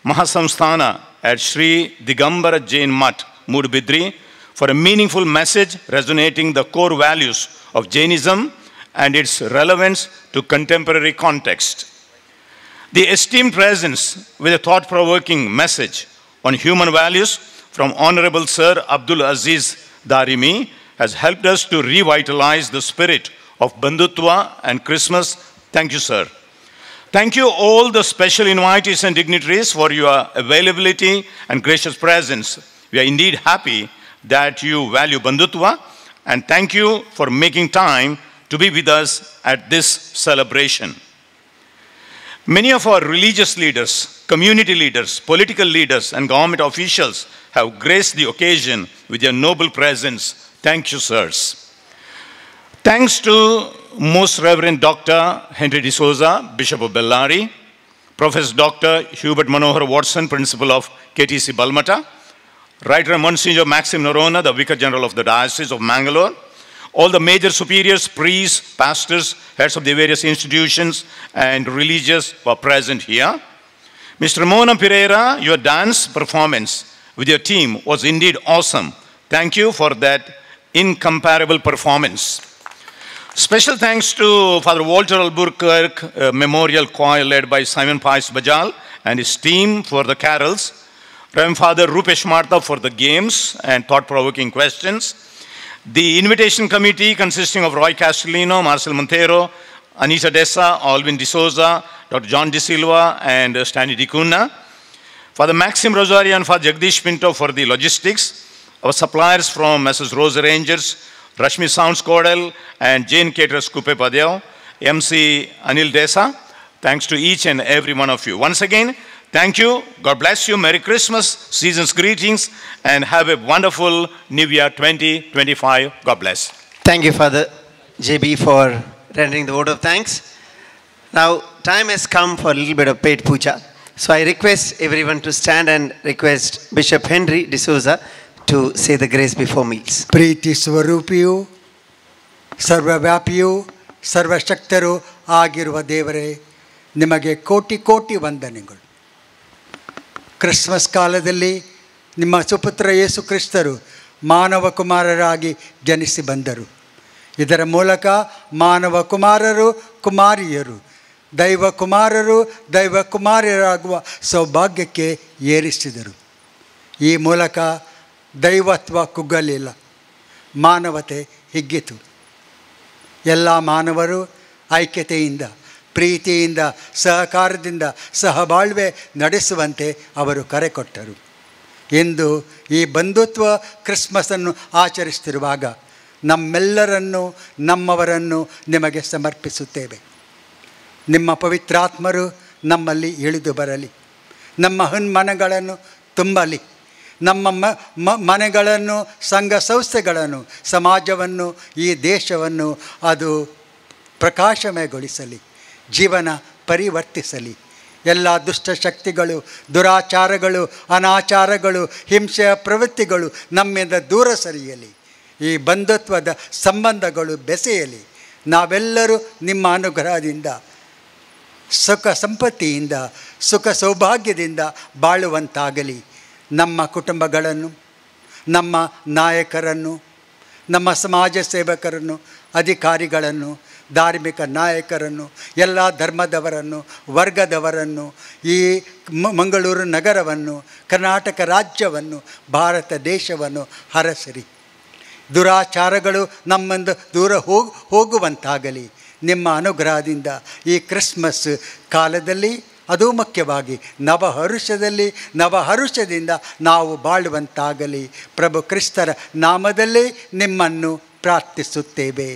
Mahasamsthana at Sri Digambara Jain Mutt, Mudbidri, for a meaningful message resonating the core values of Jainism and its relevance to contemporary context. The esteemed presence with a thought-provoking message on human values from Honorable Sir Abdul Aziz Darimi has helped us to revitalize the spirit of Bandhutva and Christmas. Thank you, sir. Thank you all the special invitees and dignitaries for your availability and gracious presence. We are indeed happy that you value Bandhutva, and thank you for making time to be with us at this celebration. Many of our religious leaders, community leaders, political leaders and government officials have graced the occasion with their noble presence. Thank you, sirs. Thanks to Most Reverend Dr. Henry D'Souza, Bishop of Bellary, Professor Dr. Hubert Manohar Watson, Principal of KTC Balmata, Writer Monsignor Maxim Norona, the Vicar General of the Diocese of Mangalore, all the major superiors, priests, pastors, heads of the various institutions and religious were present here. Mr. Mona Pereira, your dance performance with your team was indeed awesome. Thank you for that incomparable performance. Special thanks to Father Walter Alburquerque Memorial Choir led by Simon Pais Bajal and his team for the carols. Reverend Father Rupesh Martha for the games and thought-provoking questions. The invitation committee consisting of Roy Castellino, Marcel Montero, Anita Dessa, Alvin D'Souza, Dr. John De Silva and Stanley Dicuna. Father Maxim Rosario and Father Jagdish Pinto for the logistics. Our suppliers from Mrs. Rose Rangers, Rashmi Sounds Cordel and Jane Caterers Kupe Padeo, MC Anil Desa. Thanks to each and every one of you. Once again, thank you. God bless you. Merry Christmas, season's greetings, and have a wonderful New Year 2025. God bless. Thank you, Father JB, for rendering the vote of thanks. Now, time has come for a little bit of paid puja. So I request everyone to stand and request Bishop Henry D'Souza to say the grace before meals. ಪ್ರೀತಿ ಸ್ವರೂಪಿಯು ಸರ್ವವ್ಯಾಪಿಯು ಸರ್ವಶಕ್ತರು ಆಗಿರುವ ದೇವರೇ, ನಿಮಗೆ ಕೋಟಿ ಕೋಟಿ ವಂದನೆಗಳು. ಕ್ರಿಸ್ಮಸ್ ಕಾಲದಲ್ಲಿ ನಿಮ್ಮ ಸುಪುತ್ರ ಯೇಸು ಕ್ರಿಸ್ತರು ಮಾನವ ಕುಮಾರರಾಗಿ ಜನಿಸಿ ಬಂದರು. ಇದರ ಮೂಲಕ ಮಾನವ ಕುಮಾರರು ಕುಮಾರಿಯರು ದೈವ ಕುಮಾರರು ದೈವ ಕುಮಾರಿಯರಾಗುವ ಸೌಭಾಗ್ಯಕ್ಕೆ ಏರಿಸಿದರು. ಈ ಮೂಲಕ ದೈವತ್ವ ಕುಗ್ಗಲಿಲ್ಲ, ಮಾನವತೆ ಹಿಗ್ಗಿತು. ಎಲ್ಲ ಮಾನವರು ಐಕ್ಯತೆಯಿಂದ ಪ್ರೀತಿಯಿಂದ ಸಹಕಾರದಿಂದ ಸಹಬಾಳ್ವೆ ನಡೆಸುವಂತೆ ಅವರು ಕರೆ ಕೊಟ್ಟರು. ಇಂದು ಈ ಬಂಧುತ್ವ ಕ್ರಿಸ್ಮಸನ್ನು ಆಚರಿಸುತ್ತಿರುವಾಗ ನಮ್ಮೆಲ್ಲರನ್ನು ನಮ್ಮವರನ್ನು ನಿಮಗೆ ಸಮರ್ಪಿಸುತ್ತೇವೆ. ನಿಮ್ಮ ಪವಿತ್ರಾತ್ಮರು ನಮ್ಮಲ್ಲಿ ಇಳಿದು ಬರಲಿ, ನಮ್ಮ ಮನಗಳನ್ನು ತುಂಬಲಿ, ನಮ್ಮ ಮನೆಗಳನ್ನು, ಸಂಘ ಸಂಸ್ಥೆಗಳನ್ನು, ಸಮಾಜವನ್ನು, ಈ ದೇಶವನ್ನು ಅದು ಪ್ರಕಾಶಮಯಗೊಳಿಸಲಿ, ಜೀವನ ಪರಿವರ್ತಿಸಲಿ. ಎಲ್ಲ ದುಷ್ಟಶಕ್ತಿಗಳು, ದುರಾಚಾರಗಳು, ಅನಾಚಾರಗಳು, ಹಿಂಸೆಯ ಪ್ರವೃತ್ತಿಗಳು ನಮ್ಮಿಂದ ದೂರ ಸರಿಯಲಿ. ಈ ಬಂಧುತ್ವದ ಸಂಬಂಧಗಳು ಬೆಸೆಯಲಿ. ನಾವೆಲ್ಲರೂ ನಿಮ್ಮ ಅನುಗ್ರಹದಿಂದ ಸುಖ ಸಂಪತ್ತಿಯಿಂದ, ಸುಖ ಸೌಭಾಗ್ಯದಿಂದ ಬಾಳುವಂತಾಗಲಿ. ನಮ್ಮ ಕುಟುಂಬಗಳನ್ನು, ನಮ್ಮ ನಾಯಕರನ್ನು, ನಮ್ಮ ಸಮಾಜ ಸೇವಕರನ್ನು, ಅಧಿಕಾರಿಗಳನ್ನು, ಧಾರ್ಮಿಕ ನಾಯಕರನ್ನು, ಎಲ್ಲ ಧರ್ಮದವರನ್ನು, ವರ್ಗದವರನ್ನು, ಈ ಮಂಗಳೂರು ನಗರವನ್ನು, ಕರ್ನಾಟಕ ರಾಜ್ಯವನ್ನು, ಭಾರತ ದೇಶವನ್ನು ಹರಸಿರಿ. ದುರಾಚಾರಗಳು ನಮ್ಮಿಂದ ದೂರ ಹೋಗುವಂತಾಗಲಿ. ನಿಮ್ಮ ಅನುಗ್ರಹದಿಂದ ಈ ಕ್ರಿಸ್ಮಸ್ ಕಾಲದಲ್ಲಿ, ಅದೂ ಮುಖ್ಯವಾಗಿ ನವಹರುಷದಿಂದ ನಾವು ಬಾಳುವಂತಾಗಲಿ. ಪ್ರಭು ಕ್ರಿಸ್ತರ ನಾಮದಲ್ಲಿ ನಿಮ್ಮನ್ನು ಪ್ರಾರ್ಥಿಸುತ್ತೇವೆ.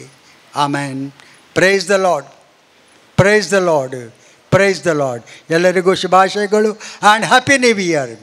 Amen. Praise the Lord, praise the Lord, praise the Lord. ಎಲ್ಲರಿಗೂ ಶುಭಾಶಯಗಳು ಆ್ಯಂಡ್ ಹ್ಯಾಪಿ ನ್ಯೂ ಇಯರ್.